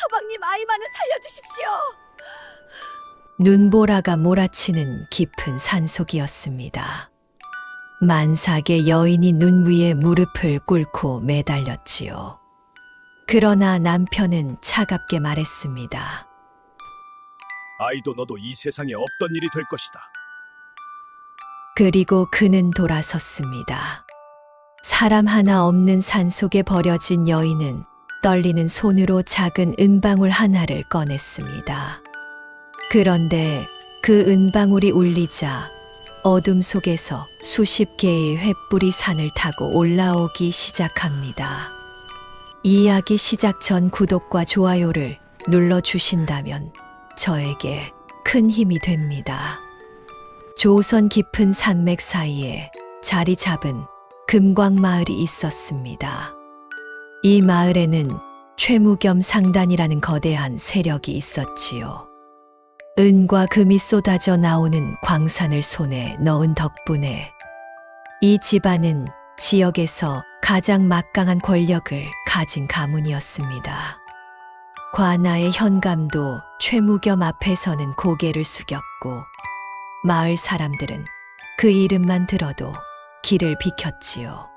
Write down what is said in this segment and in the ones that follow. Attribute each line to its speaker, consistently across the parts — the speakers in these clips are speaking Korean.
Speaker 1: 서방님 아이만은 살려주십시오.
Speaker 2: 눈보라가 몰아치는 깊은 산속이었습니다. 만삭의 여인이 눈 위에 무릎을 꿇고 매달렸지요. 그러나 남편은 차갑게 말했습니다.
Speaker 3: 아이도 너도 이 세상에 없던 일이 될 것이다.
Speaker 2: 그리고 그는 돌아섰습니다. 사람 하나 없는 산속에 버려진 여인은 떨리는 손으로 작은 은방울 하나를 꺼냈습니다. 그런데 그 은방울이 울리자 어둠 속에서 수십 개의 횃불이 산을 타고 올라오기 시작합니다. 이야기 시작 전 구독과 좋아요를 눌러주신다면 저에게 큰 힘이 됩니다. 조선 깊은 산맥 사이에 자리 잡은 금광마을이 있었습니다. 이 마을에는 최무겸 상단이라는 거대한 세력이 있었지요. 은과 금이 쏟아져 나오는 광산을 손에 넣은 덕분에 이 집안은 지역에서 가장 막강한 권력을 가진 가문이었습니다. 관아의 현감도 최무겸 앞에서는 고개를 숙였고 마을 사람들은 그 이름만 들어도 길을 비켰지요.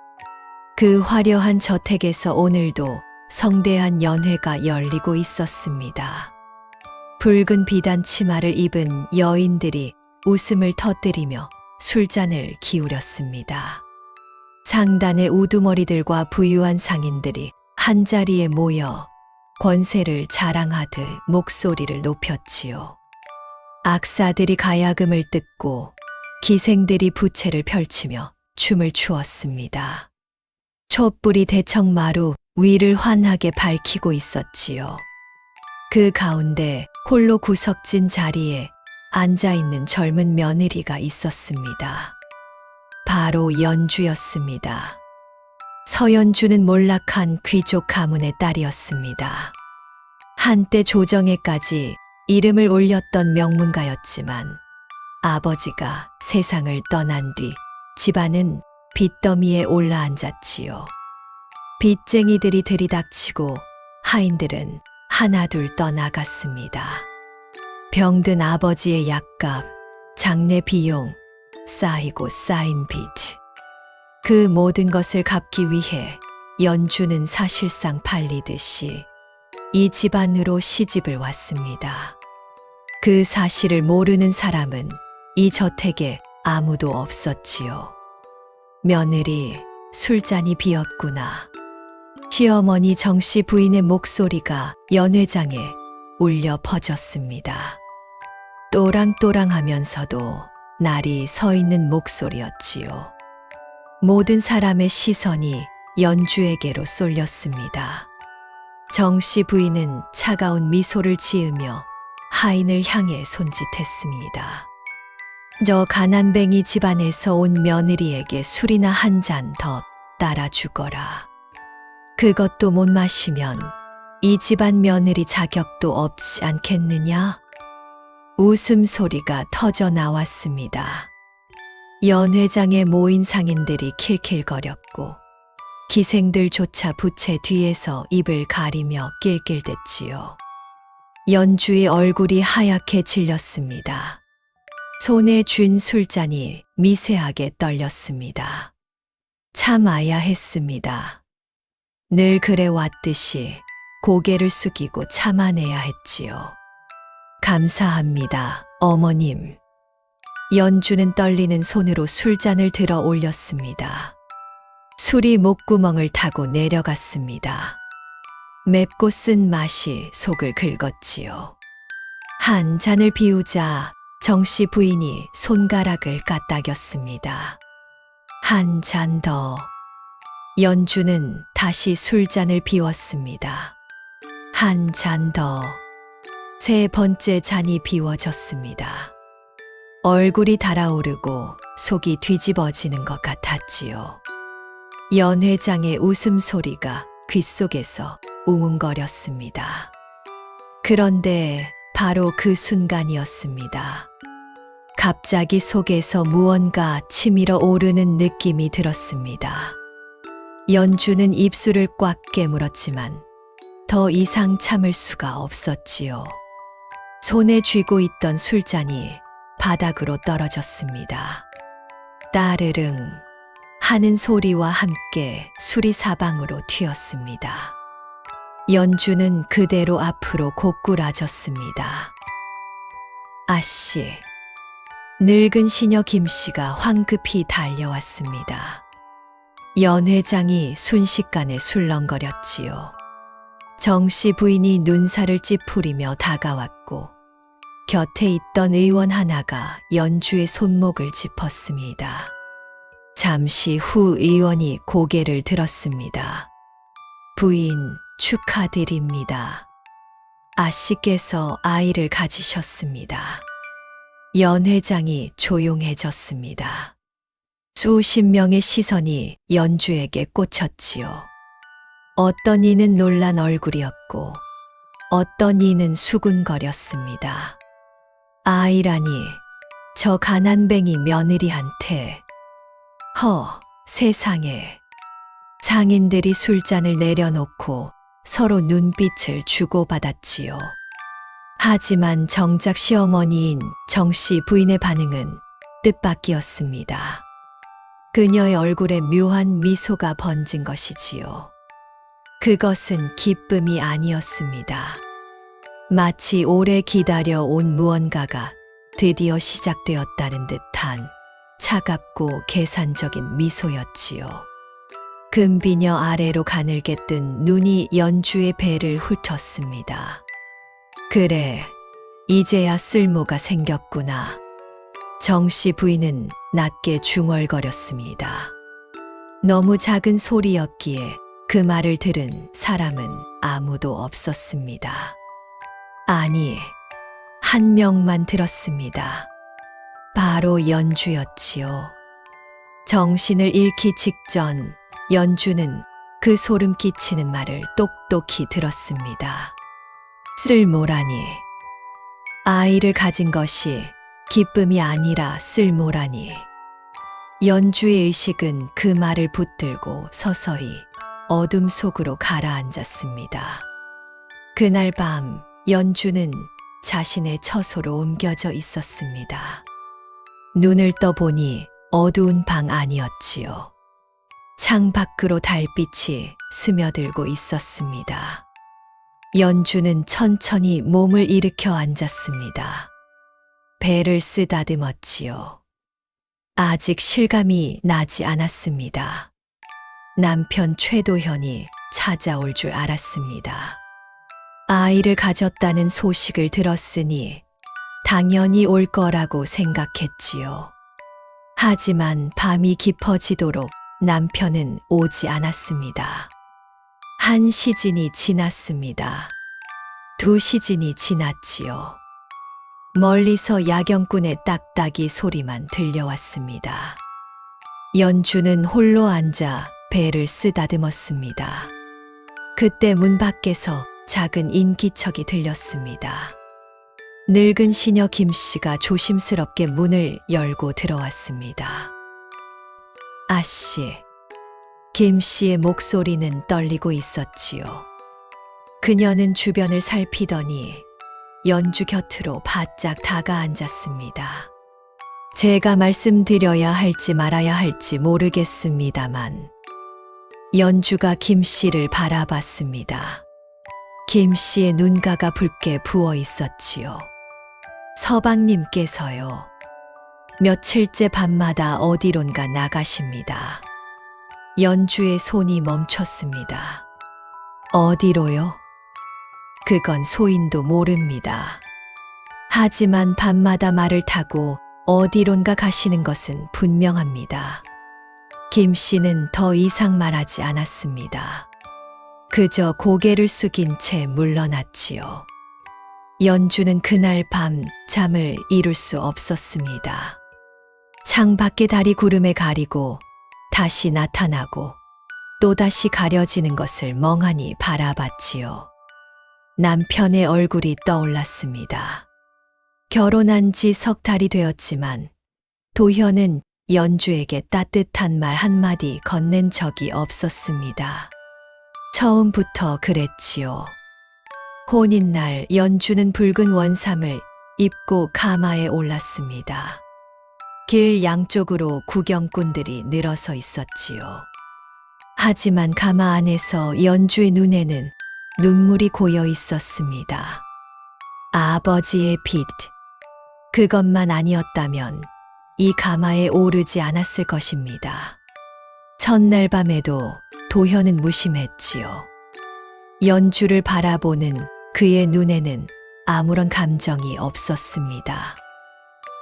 Speaker 2: 그 화려한 저택에서 오늘도 성대한 연회가 열리고 있었습니다. 붉은 비단 치마를 입은 여인들이 웃음을 터뜨리며 술잔을 기울였습니다. 상단의 우두머리들과 부유한 상인들이 한자리에 모여 권세를 자랑하듯 목소리를 높였지요. 악사들이 가야금을 뜯고 기생들이 부채를 펼치며 춤을 추었습니다. 촛불이 대청마루 위를 환하게 밝히고 있었지요. 그 가운데 홀로 구석진 자리에 앉아있는 젊은 며느리가 있었습니다. 바로 연주였습니다. 서연주는 몰락한 귀족 가문의 딸이었습니다. 한때 조정에까지 이름을 올렸던 명문가였지만 아버지가 세상을 떠난 뒤 집안은 빚더미에 올라앉았지요. 빚쟁이들이 들이닥치고 하인들은 하나둘 떠나갔습니다. 병든 아버지의 약값, 장례 비용, 쌓이고 쌓인 빚. 그 모든 것을 갚기 위해 연주는 사실상 팔리듯이 이 집안으로 시집을 왔습니다. 그 사실을 모르는 사람은 이 저택에 아무도 없었지요. 며느리, 술잔이 비었구나. 시어머니 정씨 부인의 목소리가 연회장에 울려 퍼졌습니다. 또랑또랑하면서도 날이 서 있는 목소리였지요. 모든 사람의 시선이 연주에게로 쏠렸습니다. 정씨 부인은 차가운 미소를 지으며 하인을 향해 손짓했습니다. 저 가난뱅이 집안에서 온 며느리에게 술이나 한 잔 더 따라 주거라. 그것도 못 마시면 이 집안 며느리 자격도 없지 않겠느냐? 웃음소리가 터져 나왔습니다. 연회장에 모인 상인들이 킬킬거렸고 기생들조차 부채 뒤에서 입을 가리며 낄낄댔지요. 연주의 얼굴이 하얗게 질렸습니다. 손에 쥔 술잔이 미세하게 떨렸습니다. 참아야 했습니다. 늘 그래왔듯이 고개를 숙이고 참아내야 했지요. 감사합니다, 어머님. 연주는 떨리는 손으로 술잔을 들어 올렸습니다. 술이 목구멍을 타고 내려갔습니다. 맵고 쓴 맛이 속을 긁었지요. 한 잔을 비우자 정씨 부인이 손가락을 까딱였습니다. 한 잔 더. 연주는 다시 술잔을 비웠습니다. 한 잔 더. 세 번째 잔이 비워졌습니다. 얼굴이 달아오르고 속이 뒤집어지는 것 같았지요. 연회장의 웃음소리가 귓속에서 웅웅거렸습니다. 그런데 바로 그 순간이었습니다. 갑자기 속에서 무언가 치밀어 오르는 느낌이 들었습니다. 연주는 입술을 꽉 깨물었지만 더 이상 참을 수가 없었지요. 손에 쥐고 있던 술잔이 바닥으로 떨어졌습니다. 따르릉 하는 소리와 함께 술이 사방으로 튀었습니다. 연주는 그대로 앞으로 고꾸라졌습니다. 아씨, 늙은 시녀 김씨가 황급히 달려왔습니다. 연 회장이 순식간에 술렁거렸지요. 정씨 부인이 눈살을 찌푸리며 다가왔고 곁에 있던 의원 하나가 연주의 손목을 짚었습니다. 잠시 후 의원이 고개를 들었습니다. 부인 축하드립니다. 아씨께서 아이를 가지셨습니다. 연 회장이 조용해졌습니다. 수십 명의 시선이 연주에게 꽂혔지요. 어떤 이는 놀란 얼굴이었고 어떤 이는 수군거렸습니다. 아이라니 저 가난뱅이 며느리한테 세상에. 상인들이 술잔을 내려놓고 서로 눈빛을 주고받았지요. 하지만 정작 시어머니인 정씨 부인의 반응은 뜻밖이었습니다. 그녀의 얼굴에 묘한 미소가 번진 것이지요. 그것은 기쁨이 아니었습니다. 마치 오래 기다려온 무언가가 드디어 시작되었다는 듯한 차갑고 계산적인 미소였지요. 금비녀 아래로 가늘게 뜬 눈이 연주의 배를 훑었습니다. 그래, 이제야 쓸모가 생겼구나. 정씨 부인은 낮게 중얼거렸습니다. 너무 작은 소리였기에 그 말을 들은 사람은 아무도 없었습니다. 아니, 한 명만 들었습니다. 바로 연주였지요. 정신을 잃기 직전 연주는 그 소름 끼치는 말을 똑똑히 들었습니다. 쓸모라니. 아이를 가진 것이 기쁨이 아니라 쓸모라니. 연주의 의식은 그 말을 붙들고 서서히 어둠 속으로 가라앉았습니다. 그날 밤 연주는 자신의 처소로 옮겨져 있었습니다. 눈을 떠보니 어두운 방 안이었지요. 창 밖으로 달빛이 스며들고 있었습니다. 연주는 천천히 몸을 일으켜 앉았습니다. 배를 쓰다듬었지요. 아직 실감이 나지 않았습니다. 남편 최도현이 찾아올 줄 알았습니다. 아이를 가졌다는 소식을 들었으니 당연히 올 거라고 생각했지요. 하지만 밤이 깊어지도록 남편은 오지 않았습니다. 한 시즌이 지났습니다. 두 시즌이 지났지요. 멀리서 야경꾼의 딱딱이 소리만 들려왔습니다. 연주는 홀로 앉아 배를 쓰다듬었습니다. 그때 문 밖에서 작은 인기척이 들렸습니다. 늙은 시녀 김씨가 조심스럽게 문을 열고 들어왔습니다. 아씨, 김씨의 목소리는 떨리고 있었지요. 그녀는 주변을 살피더니 연주 곁으로 바짝 다가앉았습니다. 제가 말씀드려야 할지 말아야 할지 모르겠습니다만 연주가 김씨를 바라봤습니다. 김씨의 눈가가 붉게 부어 있었지요. 서방님께서요. 며칠째 밤마다 어디론가 나가십니다. 연주의 손이 멈췄습니다. 어디로요? 그건 소인도 모릅니다. 하지만 밤마다 말을 타고 어디론가 가시는 것은 분명합니다. 김 씨는 더 이상 말하지 않았습니다. 그저 고개를 숙인 채 물러났지요. 연주는 그날 밤 잠을 이룰 수 없었습니다. 창 밖의 달이 구름에 가리고 다시 나타나고 또다시 가려지는 것을 멍하니 바라봤지요. 남편의 얼굴이 떠올랐습니다. 결혼한 지 석 달이 되었지만 도현은 연주에게 따뜻한 말 한마디 건넨 적이 없었습니다. 처음부터 그랬지요. 혼인날 연주는 붉은 원삼을 입고 가마에 올랐습니다. 길 양쪽으로 구경꾼들이 늘어서 있었지요. 하지만 가마 안에서 연주의 눈에는 눈물이 고여 있었습니다. 아버지의 빚. 그것만 아니었다면 이 가마에 오르지 않았을 것입니다. 첫날 밤에도 도현은 무심했지요. 연주를 바라보는 그의 눈에는 아무런 감정이 없었습니다.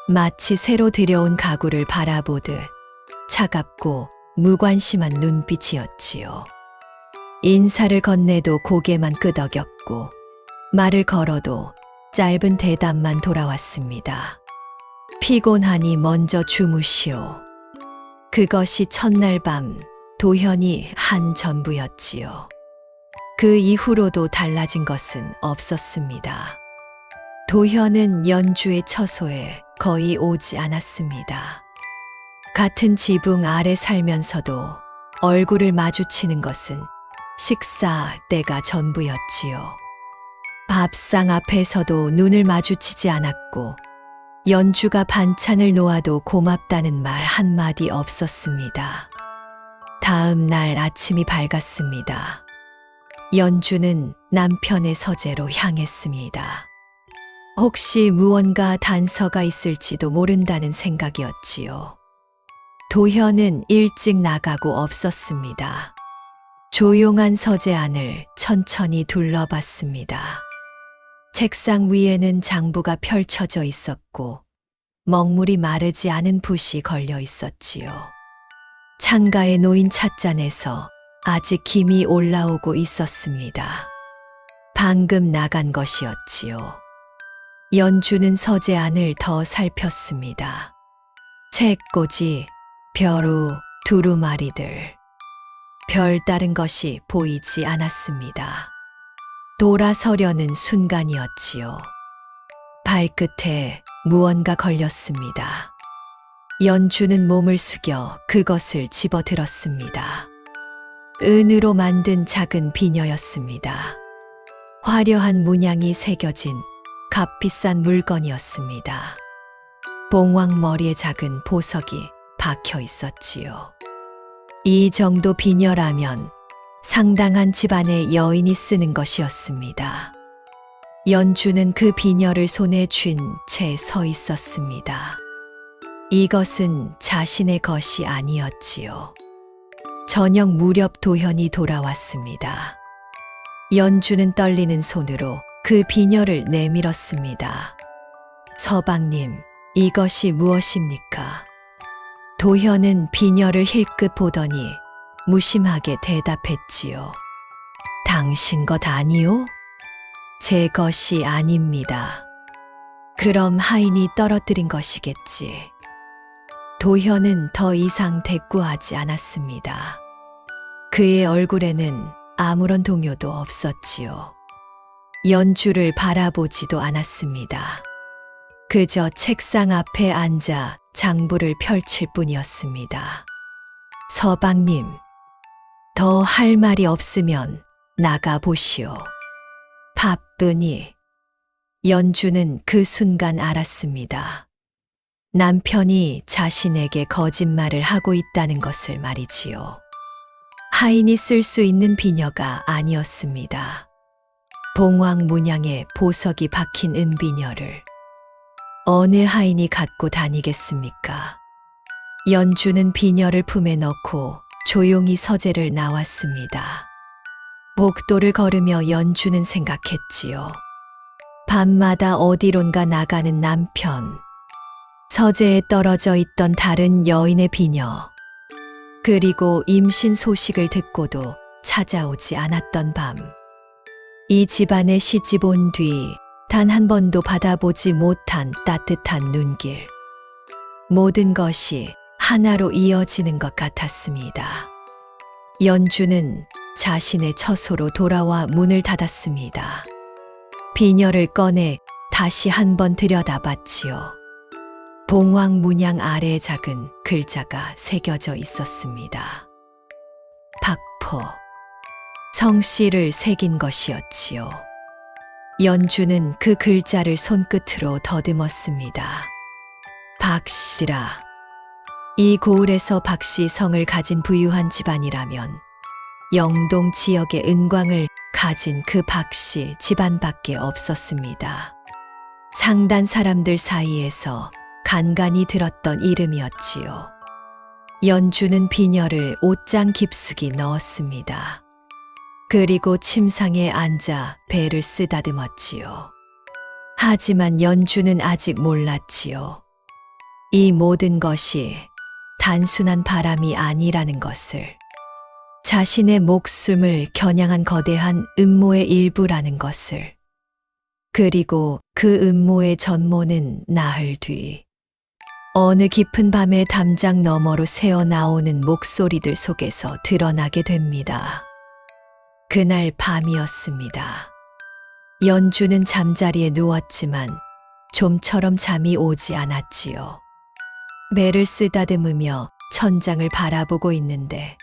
Speaker 2: 마치 새로 들여온 가구를 바라보듯 차갑고 무관심한 눈빛이었지요. 인사를 건네도 고개만 끄덕였고 말을 걸어도 짧은 대답만 돌아왔습니다. 피곤하니 먼저 주무시오. 그것이 첫날 밤 도현이 한 전부였지요. 그 이후로도 달라진 것은 없었습니다. 도현은 연주의 처소에 거의 오지 않았습니다. 같은 지붕 아래 살면서도 얼굴을 마주치는 것은 식사 때가 전부였지요. 밥상 앞에서도 눈을 마주치지 않았고 연주가 반찬을 놓아도 고맙다는 말 한마디 없었습니다. 다음 날 아침이 밝았습니다. 연주는 남편의 서재로 향했습니다. 혹시 무언가 단서가 있을지도 모른다는 생각이었지요. 도현은 일찍 나가고 없었습니다. 조용한 서재 안을 천천히 둘러봤습니다. 책상 위에는 장부가 펼쳐져 있었고 먹물이 마르지 않은 붓이 걸려 있었지요. 창가에 놓인 찻잔에서 아직 김이 올라오고 있었습니다. 방금 나간 것이었지요. 연주는 서재 안을 더 살폈습니다. 책꽂이, 벼루, 두루마리들. 별다른 것이 보이지 않았습니다. 돌아서려는 순간이었지요. 발끝에 무언가 걸렸습니다. 연주는 몸을 숙여 그것을 집어들었습니다. 은으로 만든 작은 비녀였습니다. 화려한 문양이 새겨진 값비싼 물건이었습니다. 봉황 머리에 작은 보석이 박혀 있었지요. 이 정도 비녀라면 상당한 집안의 여인이 쓰는 것이었습니다. 연주는 그 비녀를 손에 쥔 채 서 있었습니다. 이것은 자신의 것이 아니었지요. 저녁 무렵 도현이 돌아왔습니다. 연주는 떨리는 손으로 그 비녀를 내밀었습니다. 서방님, 이것이 무엇입니까? 도현은 비녀를 힐끗 보더니 무심하게 대답했지요. 당신 것 아니요? 제 것이 아닙니다. 그럼 하인이 떨어뜨린 것이겠지. 도현은 더 이상 대꾸하지 않았습니다. 그의 얼굴에는 아무런 동요도 없었지요. 연주를 바라보지도 않았습니다. 그저 책상 앞에 앉아 장부를 펼칠 뿐이었습니다. 서방님, 더 할 말이 없으면 나가 보시오. 바쁘니. 연주는 그 순간 알았습니다. 남편이 자신에게 거짓말을 하고 있다는 것을 말이지요. 하인이 쓸 수 있는 비녀가 아니었습니다. 봉황 문양에 보석이 박힌 은비녀를 어느 하인이 갖고 다니겠습니까? 연주는 비녀를 품에 넣고 조용히 서재를 나왔습니다. 복도를 걸으며 연주는 생각했지요. 밤마다 어디론가 나가는 남편, 서재에 떨어져 있던 다른 여인의 비녀, 그리고 임신 소식을 듣고도 찾아오지 않았던 밤. 이 집안에 시집 온 뒤 단 한 번도 받아보지 못한 따뜻한 눈길. 모든 것이 하나로 이어지는 것 같았습니다. 연주는 자신의 처소로 돌아와 문을 닫았습니다. 비녀를 꺼내 다시 한 번 들여다봤지요. 봉황 문양 아래에 작은 글자가 새겨져 있었습니다. 박포. 성씨를 새긴 것이었지요. 연주는 그 글자를 손끝으로 더듬었습니다. 박씨라. 이 고을에서 박씨 성을 가진 부유한 집안이라면 영동 지역의 은광을 가진 그 박씨 집안밖에 없었습니다. 상단 사람들 사이에서 간간이 들었던 이름이었지요. 연주는 비녀를 옷장 깊숙이 넣었습니다. 그리고 침상에 앉아 배를 쓰다듬었지요. 하지만 연주는 아직 몰랐지요. 이 모든 것이 단순한 바람이 아니라는 것을, 자신의 목숨을 겨냥한 거대한 음모의 일부라는 것을, 그리고 그 음모의 전모는 나흘 뒤 어느 깊은 밤의 담장 너머로 새어나오는 목소리들 속에서 드러나게 됩니다. 그날 밤이었습니다. 연주는 잠자리에 누웠지만 좀처럼 잠이 오지 않았지요. 배를 쓰다듬으며 천장을 바라보고 있는데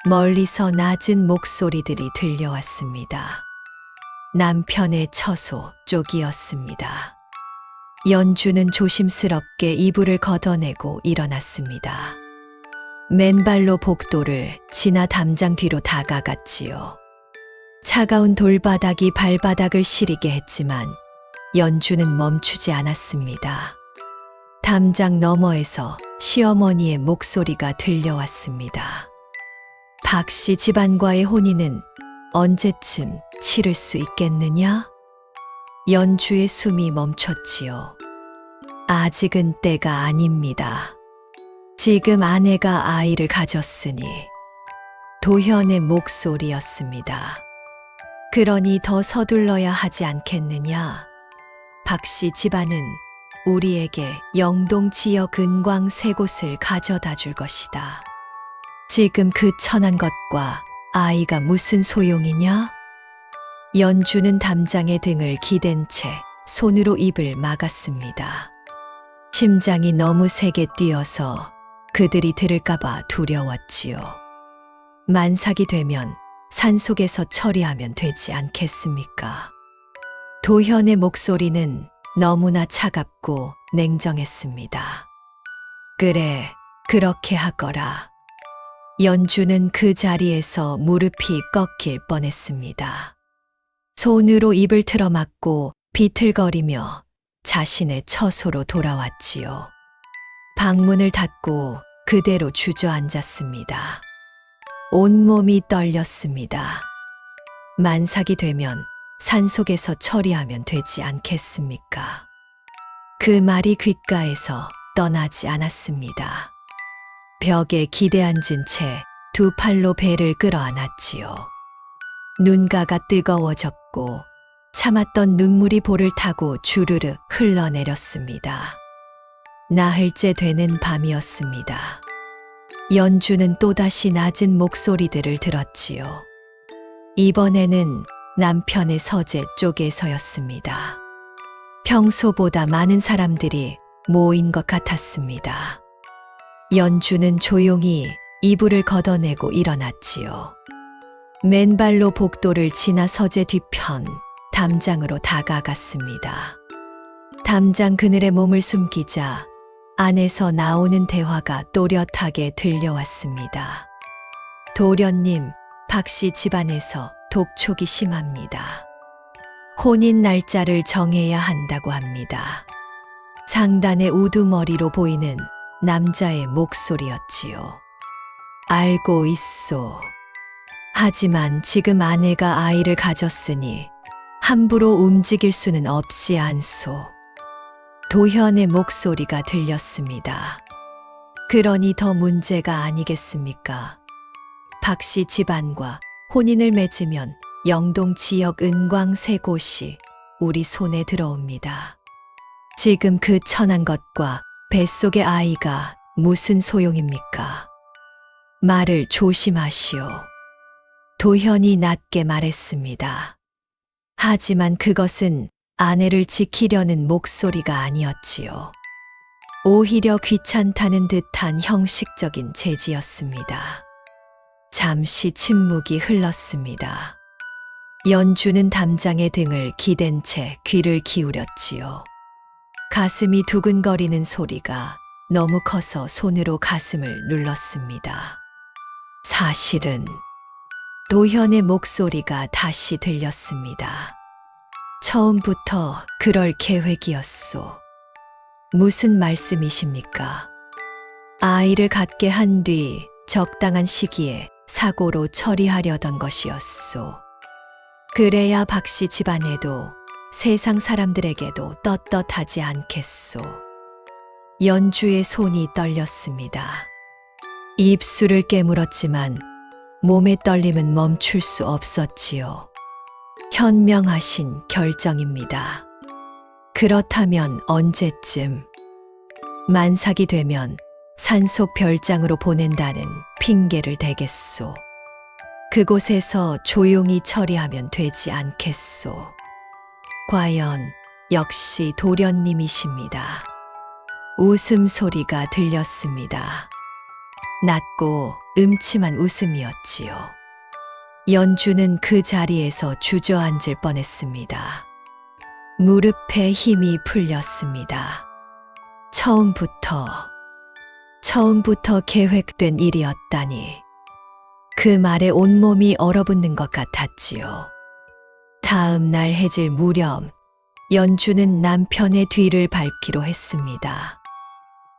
Speaker 2: 멀리서 낮은 목소리들이 들려왔습니다. 남편의 처소 쪽이었습니다. 연주는 조심스럽게 이불을 걷어내고 일어났습니다. 맨발로 복도를 지나 담장 뒤로 다가갔지요. 차가운 돌바닥이 발바닥을 시리게 했지만 연주는 멈추지 않았습니다. 담장 너머에서 시어머니의 목소리가 들려왔습니다. 박씨 집안과의 혼인은 언제쯤 치를 수 있겠느냐? 연주의 숨이 멈췄지요. 아직은 때가 아닙니다. 지금 아내가 아이를 가졌으니. 도현의 목소리였습니다. 그러니 더 서둘러야 하지 않겠느냐? 박씨 집안은 우리에게 영동 지역 은광 3곳을 가져다 줄 것이다. 지금 그 천한 것과 아이가 무슨 소용이냐? 연주는 담장의 등을 기댄 채 손으로 입을 막았습니다. 심장이 너무 세게 뛰어서 그들이 들을까봐 두려웠지요. 만삭이 되면 산속에서 처리하면 되지 않겠습니까? 도현의 목소리는 너무나 차갑고 냉정했습니다. 그래, 그렇게 하거라. 연주는 그 자리에서 무릎이 꺾일 뻔했습니다. 손으로 입을 틀어막고 비틀거리며 자신의 처소로 돌아왔지요. 방문을 닫고 그대로 주저앉았습니다. 온몸이 떨렸습니다. 만삭이 되면 산속에서 처리하면 되지 않겠습니까? 그 말이 귓가에서 떠나지 않았습니다. 벽에 기대앉은 채 2팔로 배를 끌어안았지요. 눈가가 뜨거워졌고 참았던 눈물이 볼을 타고 주르륵 흘러내렸습니다. 나흘째 되는 밤이었습니다. 연주는 또다시 낮은 목소리들을 들었지요. 이번에는 남편의 서재 쪽에서였습니다. 평소보다 많은 사람들이 모인 것 같았습니다. 연주는 조용히 이불을 걷어내고 일어났지요. 맨발로 복도를 지나 서재 뒤편 담장으로 다가갔습니다. 담장 그늘에 몸을 숨기자 안에서 나오는 대화가 또렷하게 들려왔습니다. 도련님, 박씨 집안에서 독촉이 심합니다. 혼인 날짜를 정해야 한다고 합니다. 상단의 우두머리로 보이는 남자의 목소리였지요. 알고 있소. 하지만 지금 아내가 아이를 가졌으니 함부로 움직일 수는 없지 않소. 도현의 목소리가 들렸습니다. 그러니 더 문제가 아니겠습니까? 박씨 집안과 혼인을 맺으면 영동 지역 은광 3곳이 우리 손에 들어옵니다. 지금 그 천한 것과 뱃속의 아이가 무슨 소용입니까? 말을 조심하시오. 도현이 낮게 말했습니다. 하지만 그것은 아내를 지키려는 목소리가 아니었지요. 오히려 귀찮다는 듯한 형식적인 제지였습니다. 잠시 침묵이 흘렀습니다. 연주는 담장의 등을 기댄 채 귀를 기울였지요. 가슴이 두근거리는 소리가 너무 커서 손으로 가슴을 눌렀습니다. 사실은 도현의 목소리가 다시 들렸습니다. 처음부터 그럴 계획이었소. 무슨 말씀이십니까? 아이를 갖게 한 뒤 적당한 시기에 사고로 처리하려던 것이었소. 그래야 박씨 집안에도 세상 사람들에게도 떳떳하지 않겠소. 연주의 손이 떨렸습니다. 입술을 깨물었지만 몸의 떨림은 멈출 수 없었지요. 현명하신 결정입니다. 그렇다면 언제쯤? 만삭이 되면 산속 별장으로 보낸다는 핑계를 대겠소. 그곳에서 조용히 처리하면 되지 않겠소. 과연 역시 도련님이십니다. 웃음소리가 들렸습니다. 낮고 음침한 웃음이었지요. 연주는 그 자리에서 주저앉을 뻔했습니다. 무릎에 힘이 풀렸습니다. 처음부터 계획된 일이었다니. 그 말에 온몸이 얼어붙는 것 같았지요. 다음 날 해질 무렵 연주는 남편의 뒤를 밟기로 했습니다.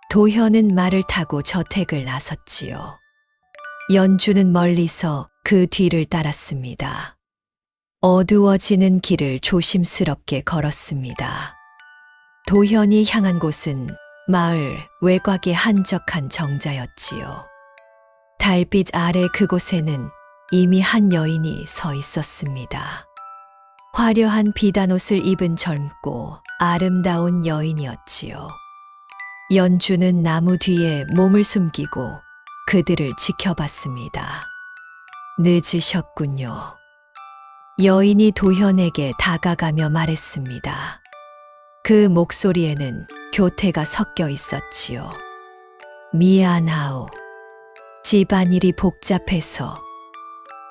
Speaker 2: 도현은 말을 타고 저택을 나섰지요. 연주는 멀리서 그 뒤를 따랐습니다. 어두워지는 길을 조심스럽게 걸었습니다. 도현이 향한 곳은 마을 외곽의 한적한 정자였지요. 달빛 아래 그곳에는 이미 한 여인이 서 있었습니다. 화려한 비단옷을 입은 젊고 아름다운 여인이었지요. 연주는 나무 뒤에 몸을 숨기고 그들을 지켜봤습니다. 늦으셨군요. 여인이 도현에게 다가가며 말했습니다. 그 목소리에는 교태가 섞여 있었지요. 미안하오. 집안일이 복잡해서.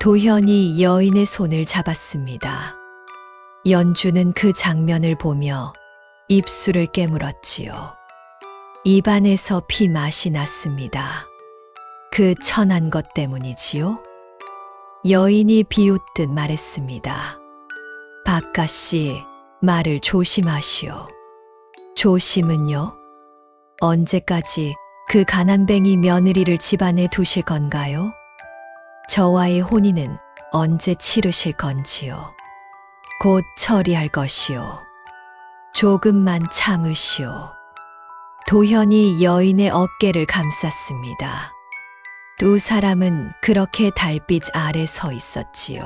Speaker 2: 도현이 여인의 손을 잡았습니다. 연주는 그 장면을 보며 입술을 깨물었지요. 입안에서 피 맛이 났습니다. 그 천한 것 때문이지요? 여인이 비웃듯 말했습니다. 박가씨, 말을 조심하시오. 조심은요? 언제까지 그 가난뱅이 며느리를 집안에 두실 건가요? 저와의 혼인은 언제 치르실 건지요? 곧 처리할 것이오. 조금만 참으시오. 도현이 여인의 어깨를 감쌌습니다. 두 사람은 그렇게 달빛 아래 서 있었지요.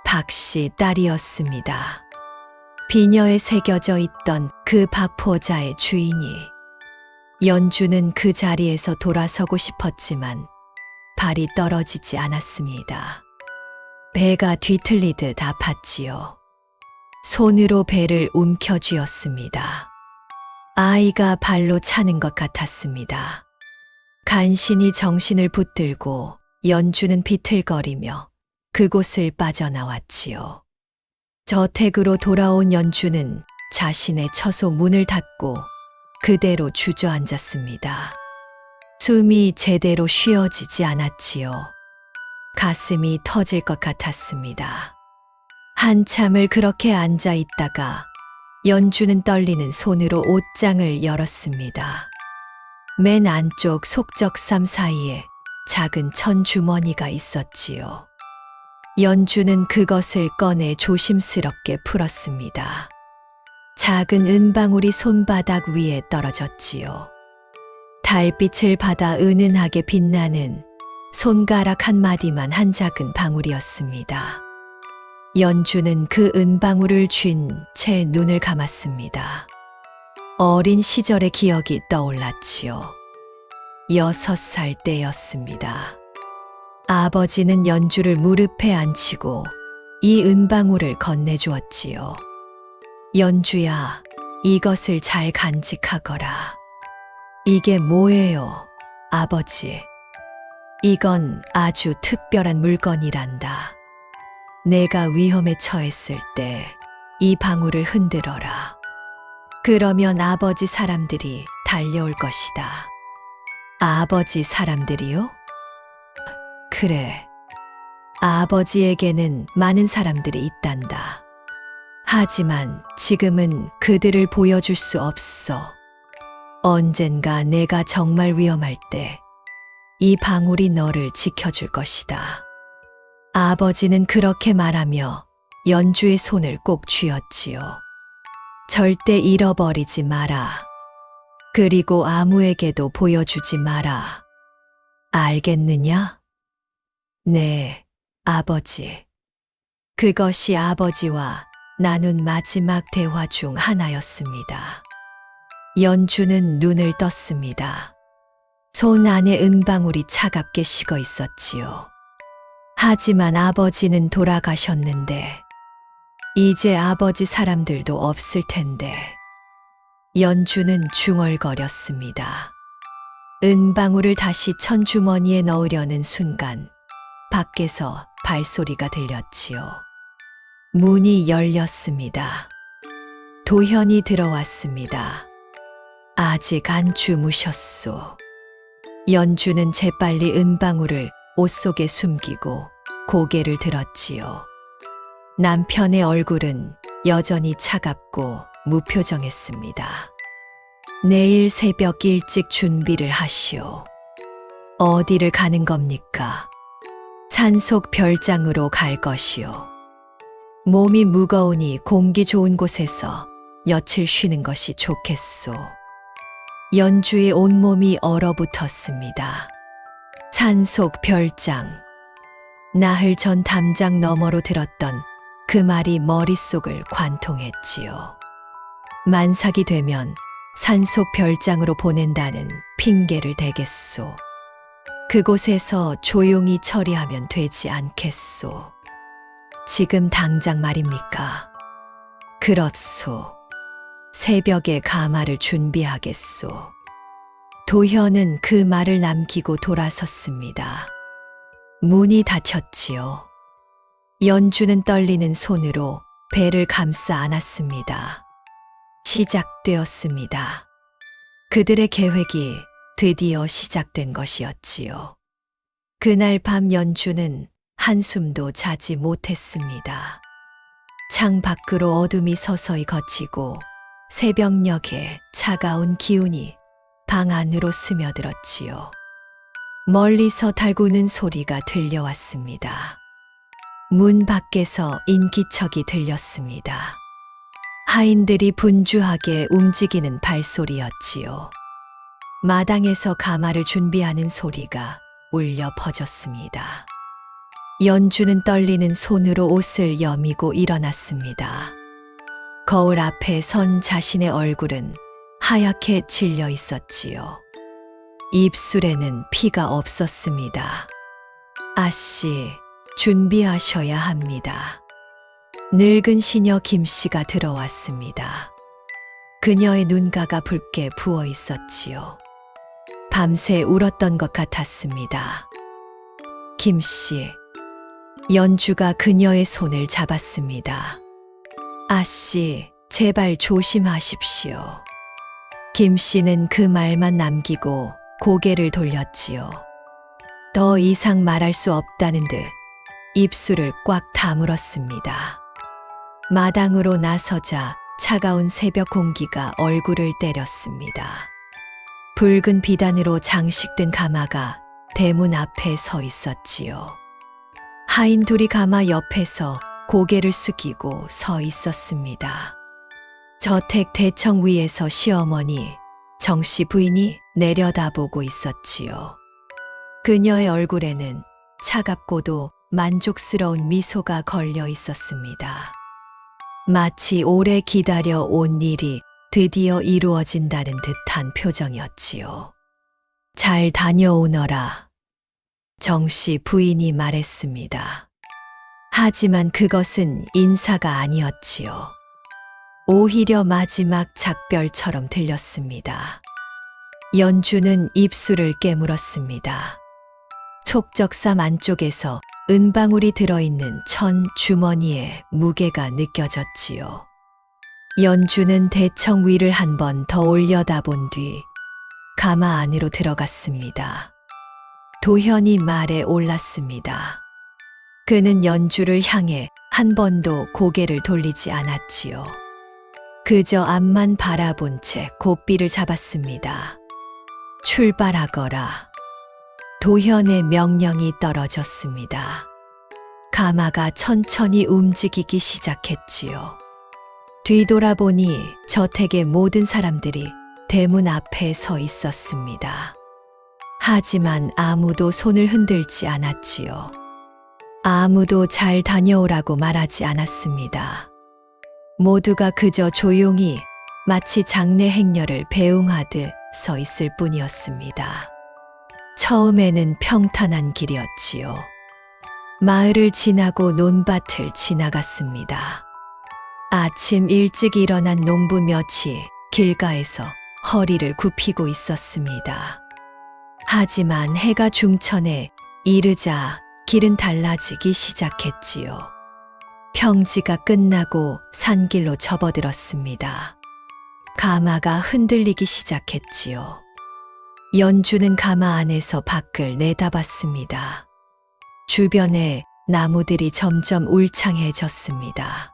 Speaker 2: 박씨 딸이었습니다. 비녀에 새겨져 있던 그 박포자의 주인이. 연주는 그 자리에서 돌아서고 싶었지만 발이 떨어지지 않았습니다. 배가 뒤틀리듯 아팠지요. 손으로 배를 움켜쥐었습니다. 아이가 발로 차는 것 같았습니다. 간신히 정신을 붙들고 연주는 비틀거리며 그곳을 빠져나왔지요. 저택으로 돌아온 연주는 자신의 처소 문을 닫고 그대로 주저앉았습니다. 숨이 제대로 쉬어지지 않았지요. 가슴이 터질 것 같았습니다. 한참을 그렇게 앉아 있다가 연주는 떨리는 손으로 옷장을 열었습니다. 맨 안쪽 속적삼 사이에 작은 천 주머니가 있었지요. 연주는 그것을 꺼내 조심스럽게 풀었습니다. 작은 은방울이 손바닥 위에 떨어졌지요. 달빛을 받아 은은하게 빛나는 손가락 한 마디만 한 작은 방울이었습니다. 연주는 그 은방울을 쥔 채 눈을 감았습니다. 어린 시절의 기억이 떠올랐지요. 6살 때였습니다. 아버지는 연주를 무릎에 앉히고 이 은방울을 건네주었지요. 연주야, 이것을 잘 간직하거라. 이게 뭐예요, 아버지? 이건 아주 특별한 물건이란다. 내가 위험에 처했을 때 이 방울을 흔들어라. 그러면 아버지 사람들이 달려올 것이다. 아버지 사람들이요? 그래. 아버지에게는 많은 사람들이 있단다. 하지만 지금은 그들을 보여줄 수 없어. 언젠가 내가 정말 위험할 때 이 방울이 너를 지켜줄 것이다. 아버지는 그렇게 말하며 연주의 손을 꼭 쥐었지요. 절대 잃어버리지 마라. 그리고 아무에게도 보여주지 마라. 알겠느냐? 네, 아버지. 그것이 아버지와 나눈 마지막 대화 중 하나였습니다. 연주는 눈을 떴습니다. 손 안에 은방울이 차갑게 식어 있었지요. 하지만 아버지는 돌아가셨는데, 이제 아버지 사람들도 없을 텐데, 연주는 중얼거렸습니다. 은방울을 다시 천주머니에 넣으려는 순간, 밖에서 발소리가 들렸지요. 문이 열렸습니다. 도현이 들어왔습니다. 아직 안 주무셨소. 연주는 재빨리 은방울을 옷 속에 숨기고 고개를 들었지요. 남편의 얼굴은 여전히 차갑고 무표정했습니다. 내일 새벽 일찍 준비를 하시오. 어디를 가는 겁니까? 산속 별장으로 갈 것이오. 몸이 무거우니 공기 좋은 곳에서 며칠 쉬는 것이 좋겠소. 연주의 온몸이 얼어붙었습니다. 산속 별장. 나흘 전 담장 너머로 들었던 그 말이 머릿속을 관통했지요. 만삭이 되면 산속 별장으로 보낸다는 핑계를 대겠소. 그곳에서 조용히 처리하면 되지 않겠소. 지금 당장 말입니까? 그렇소. 새벽에 가마를 준비하겠소. 도현은 그 말을 남기고 돌아섰습니다. 문이 닫혔지요. 연주는 떨리는 손으로 배를 감싸 안았습니다. 시작되었습니다. 그들의 계획이 드디어 시작된 것이었지요. 그날 밤 연주는 한숨도 자지 못했습니다. 창 밖으로 어둠이 서서히 걷히고 새벽녘에 차가운 기운이 방 안으로 스며들었지요. 멀리서 달구는 소리가 들려왔습니다. 문 밖에서 인기척이 들렸습니다. 하인들이 분주하게 움직이는 발소리였지요. 마당에서 가마를 준비하는 소리가 울려 퍼졌습니다. 연주는 떨리는 손으로 옷을 여미고 일어났습니다. 거울 앞에 선 자신의 얼굴은 하얗게 질려 있었지요. 입술에는 피가 없었습니다. 아씨, 준비하셔야 합니다. 늙은 시녀 김씨가 들어왔습니다. 그녀의 눈가가 붉게 부어 있었지요. 밤새 울었던 것 같았습니다. 김씨, 연주가 그녀의 손을 잡았습니다. 아씨, 제발 조심하십시오. 김씨는 그 말만 남기고 고개를 돌렸지요. 더 이상 말할 수 없다는 듯 입술을 꽉 다물었습니다. 마당으로 나서자 차가운 새벽 공기가 얼굴을 때렸습니다. 붉은 비단으로 장식된 가마가 대문 앞에 서 있었지요. 하인 둘이 가마 옆에서 고개를 숙이고 서 있었습니다. 저택 대청 위에서 시어머니 정씨 부인이 내려다보고 있었지요. 그녀의 얼굴에는 차갑고도 만족스러운 미소가 걸려 있었습니다. 마치 오래 기다려 온 일이 드디어 이루어진다는 듯한 표정이었지요. 잘 다녀오너라. 정씨 부인이 말했습니다. 하지만 그것은 인사가 아니었지요. 오히려 마지막 작별처럼 들렸습니다. 연주는 입술을 깨물었습니다. 촉적삼 안쪽에서 은방울이 들어있는 천 주머니에 무게가 느껴졌지요. 연주는 대청 위를 한 번 더 올려다본 뒤 가마 안으로 들어갔습니다. 도현이 말에 올랐습니다. 그는 연주를 향해 한 번도 고개를 돌리지 않았지요. 그저 앞만 바라본 채 고삐를 잡았습니다. 출발하거라. 도현의 명령이 떨어졌습니다. 가마가 천천히 움직이기 시작했지요. 뒤돌아보니 저택의 모든 사람들이 대문 앞에 서 있었습니다. 하지만 아무도 손을 흔들지 않았지요. 아무도 잘 다녀오라고 말하지 않았습니다. 모두가 그저 조용히 마치 장례 행렬을 배웅하듯 서 있을 뿐이었습니다. 처음에는 평탄한 길이었지요. 마을을 지나고 논밭을 지나갔습니다. 아침 일찍 일어난 농부 몇이 길가에서 허리를 굽히고 있었습니다. 하지만 해가 중천에 이르자 길은 달라지기 시작했지요. 평지가 끝나고 산길로 접어들었습니다. 가마가 흔들리기 시작했지요. 연주는 가마 안에서 밖을 내다봤습니다. 주변에 나무들이 점점 울창해졌습니다.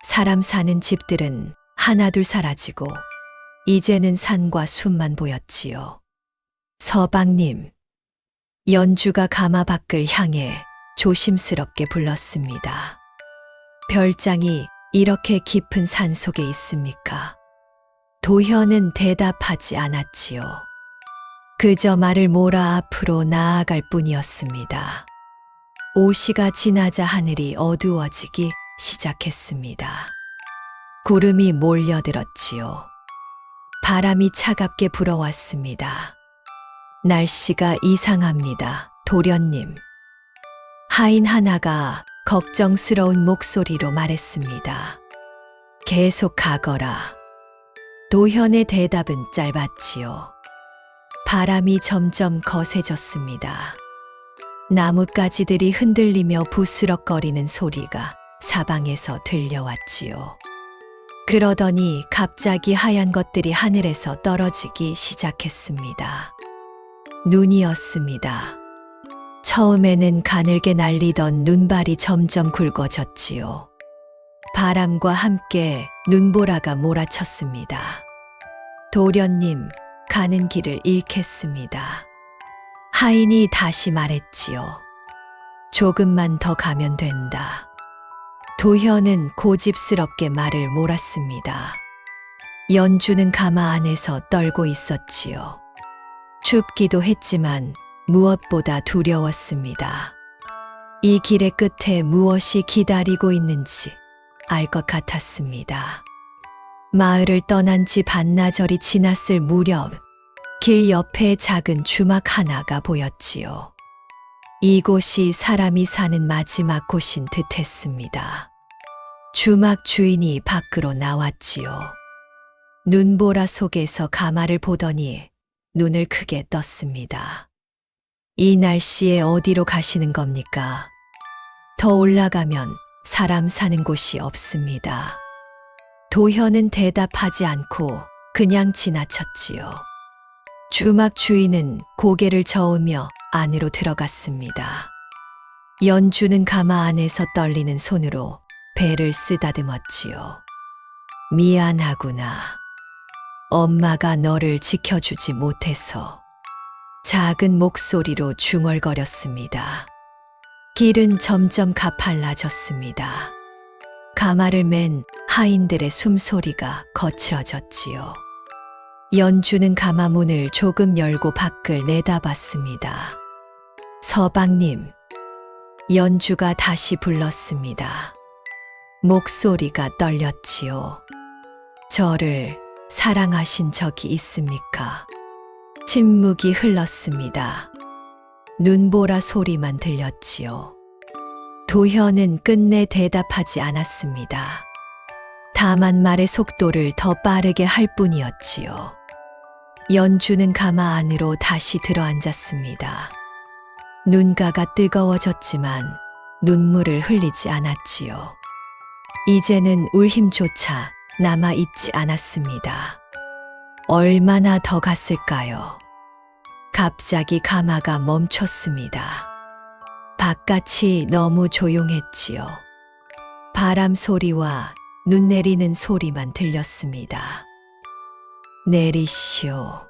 Speaker 2: 사람 사는 집들은 하나둘 사라지고 이제는 산과 숲만 보였지요. 서방님, 연주가 가마 밖을 향해 조심스럽게 불렀습니다. 별장이 이렇게 깊은 산 속에 있습니까? 도현은 대답하지 않았지요. 그저 말을 몰아 앞으로 나아갈 뿐이었습니다. 오시가 지나자 하늘이 어두워지기 시작했습니다. 구름이 몰려들었지요. 바람이 차갑게 불어왔습니다. 날씨가 이상합니다, 도련님. 하인 하나가 걱정스러운 목소리로 말했습니다. 계속 가거라. 도현의 대답은 짧았지요. 바람이 점점 거세졌습니다. 나뭇가지들이 흔들리며 부스럭거리는 소리가 사방에서 들려왔지요. 그러더니 갑자기 하얀 것들이 하늘에서 떨어지기 시작했습니다. 눈이었습니다. 처음에는 가늘게 날리던 눈발이 점점 굵어졌지요. 바람과 함께 눈보라가 몰아쳤습니다. 도련님, 가는 길을 잃겠습니다. 하인이 다시 말했지요. 조금만 더 가면 된다. 도현은 고집스럽게 말을 몰았습니다. 연주는 가마 안에서 떨고 있었지요. 춥기도 했지만 무엇보다 두려웠습니다. 이 길의 끝에 무엇이 기다리고 있는지 알 것 같았습니다. 마을을 떠난 지 반나절이 지났을 무렵 길 옆에 작은 주막 하나가 보였지요. 이곳이 사람이 사는 마지막 곳인 듯했습니다. 주막 주인이 밖으로 나왔지요. 눈보라 속에서 가마를 보더니 눈을 크게 떴습니다. 이 날씨에 어디로 가시는 겁니까? 더 올라가면 사람 사는 곳이 없습니다. 도현은 대답하지 않고 그냥 지나쳤지요. 주막 주인은 고개를 저으며 안으로 들어갔습니다. 연주는 가마 안에서 떨리는 손으로 배를 쓰다듬었지요. 미안하구나. 엄마가 너를 지켜주지 못해서. 작은 목소리로 중얼거렸습니다. 길은 점점 가팔라졌습니다. 가마를 맨 하인들의 숨소리가 거칠어졌지요. 연주는 가마 문을 조금 열고 밖을 내다봤습니다. 서방님, 연주가 다시 불렀습니다. 목소리가 떨렸지요. 저를 사랑하신 적이 있습니까? 침묵이 흘렀습니다. 눈보라 소리만 들렸지요. 도현은 끝내 대답하지 않았습니다. 다만 말의 속도를 더 빠르게 할 뿐이었지요. 연주는 가마 안으로 다시 들어앉았습니다. 눈가가 뜨거워졌지만 눈물을 흘리지 않았지요. 이제는 울 힘조차 남아있지 않았습니다. 얼마나 더 갔을까요? 갑자기 가마가 멈췄습니다. 바깥이 너무 조용했지요. 바람 소리와 눈 내리는 소리만 들렸습니다. 내리시오.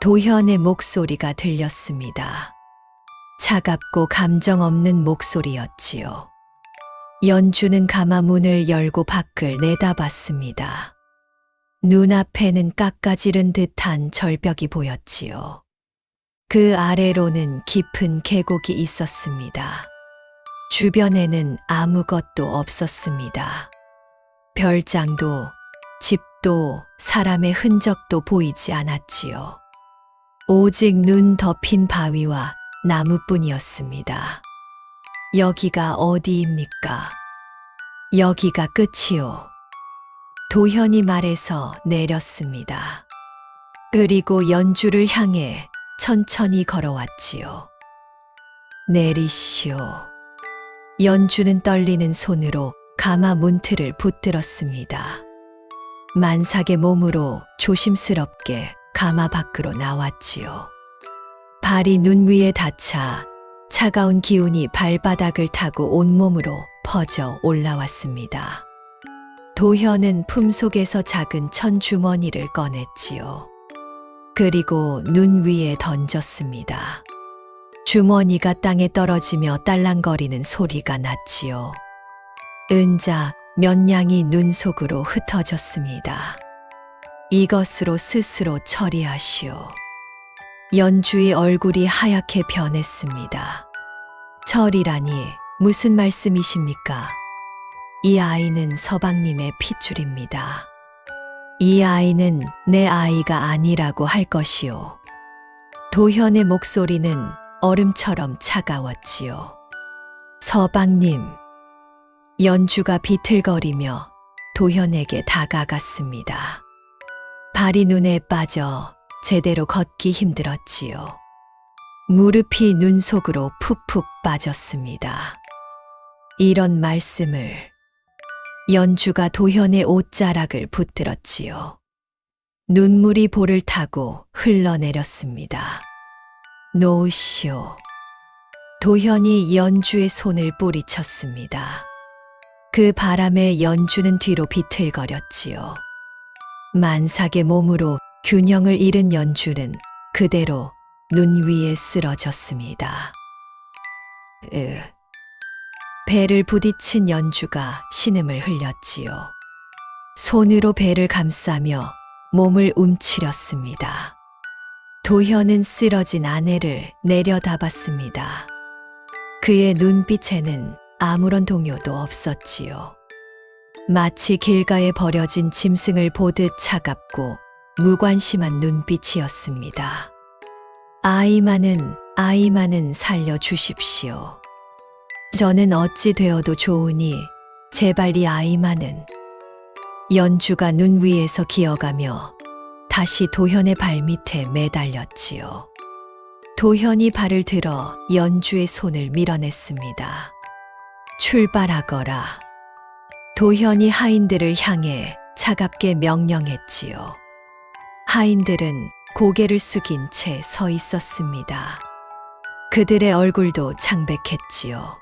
Speaker 2: 도현의 목소리가 들렸습니다. 차갑고 감정 없는 목소리였지요. 연주는 가마 문을 열고 밖을 내다봤습니다. 눈앞에는 깎아지른 듯한 절벽이 보였지요. 그 아래로는 깊은 계곡이 있었습니다. 주변에는 아무것도 없었습니다. 별장도, 집도, 사람의 흔적도 보이지 않았지요. 오직 눈 덮인 바위와 나무뿐이었습니다. 여기가 어디입니까? 여기가 끝이요. 도현이 말해서 내렸습니다. 그리고 연주를 향해 천천히 걸어왔지요. 내리시오. 연주는 떨리는 손으로 가마 문틀을 붙들었습니다. 만삭의 몸으로 조심스럽게 가마 밖으로 나왔지요. 발이 눈 위에 닿자 차가운 기운이 발바닥을 타고 온몸으로 퍼져 올라왔습니다. 도현은 품속에서 작은 천 주머니를 꺼냈지요. 그리고 눈 위에 던졌습니다. 주머니가 땅에 떨어지며 딸랑거리는 소리가 났지요. 은자 몇 냥이 눈 속으로 흩어졌습니다. 이것으로 스스로 처리하시오. 연주의 얼굴이 하얗게 변했습니다. 처리라니 무슨 말씀이십니까? 이 아이는 서방님의 핏줄입니다. 이 아이는 내 아이가 아니라고 할 것이오. 도현의 목소리는 얼음처럼 차가웠지요. 서방님. 연주가 비틀거리며 도현에게 다가갔습니다. 발이 눈에 빠져 제대로 걷기 힘들었지요. 무릎이 눈 속으로 푹푹 빠졌습니다. 이런 말씀을. 연주가 도현의 옷자락을 붙들었지요. 눈물이 볼을 타고 흘러내렸습니다. 놓으시오. 도현이 연주의 손을 뿌리쳤습니다. 그 바람에 연주는 뒤로 비틀거렸지요. 만삭의 몸으로 균형을 잃은 연주는 그대로 눈 위에 쓰러졌습니다. 배를 부딪힌 연주가 신음을 흘렸지요. 손으로 배를 감싸며 몸을 움츠렸습니다. 도현은 쓰러진 아내를 내려다봤습니다. 그의 눈빛에는 아무런 동요도 없었지요. 마치 길가에 버려진 짐승을 보듯 차갑고 무관심한 눈빛이었습니다. 아이만은 살려주십시오. 저는 어찌 되어도 좋으니 제발 이 아이만은. 연주가 눈 위에서 기어가며 다시 도현의 발밑에 매달렸지요. 도현이 발을 들어 연주의 손을 밀어냈습니다. 출발하거라. 도현이 하인들을 향해 차갑게 명령했지요. 하인들은 고개를 숙인 채 서 있었습니다. 그들의 얼굴도 창백했지요.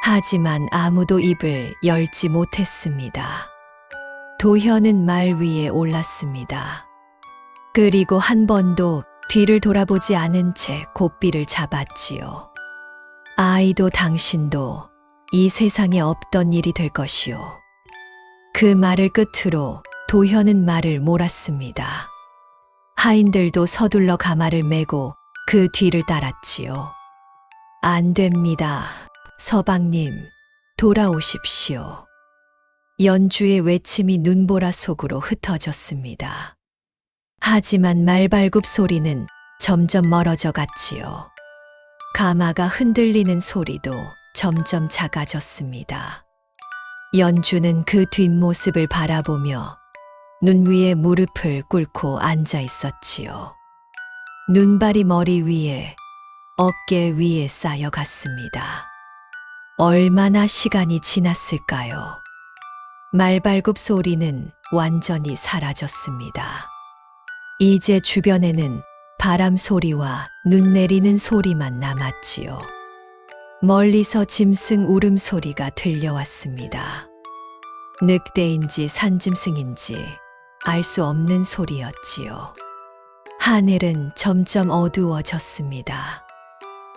Speaker 2: 하지만 아무도 입을 열지 못했습니다. 도현은 말 위에 올랐습니다. 그리고 한 번도 뒤를 돌아보지 않은 채 고삐를 잡았지요. 아이도 당신도 이 세상에 없던 일이 될 것이오. 그 말을 끝으로 도현은 말을 몰았습니다. 하인들도 서둘러 가마를 메고 그 뒤를 따랐지요. 안 됩니다. 서방님, 돌아오십시오. 연주의 외침이 눈보라 속으로 흩어졌습니다. 하지만 말발굽 소리는 점점 멀어져 갔지요. 가마가 흔들리는 소리도 점점 작아졌습니다. 연주는 그 뒷모습을 바라보며 눈 위에 무릎을 꿇고 앉아 있었지요. 눈발이 머리 위에 어깨 위에 쌓여갔습니다. 얼마나 시간이 지났을까요? 말발굽 소리는 완전히 사라졌습니다. 이제 주변에는 바람 소리와 눈 내리는 소리만 남았지요. 멀리서 짐승 울음소리가 들려왔습니다. 늑대인지 산짐승인지 알 수 없는 소리였지요. 하늘은 점점 어두워졌습니다.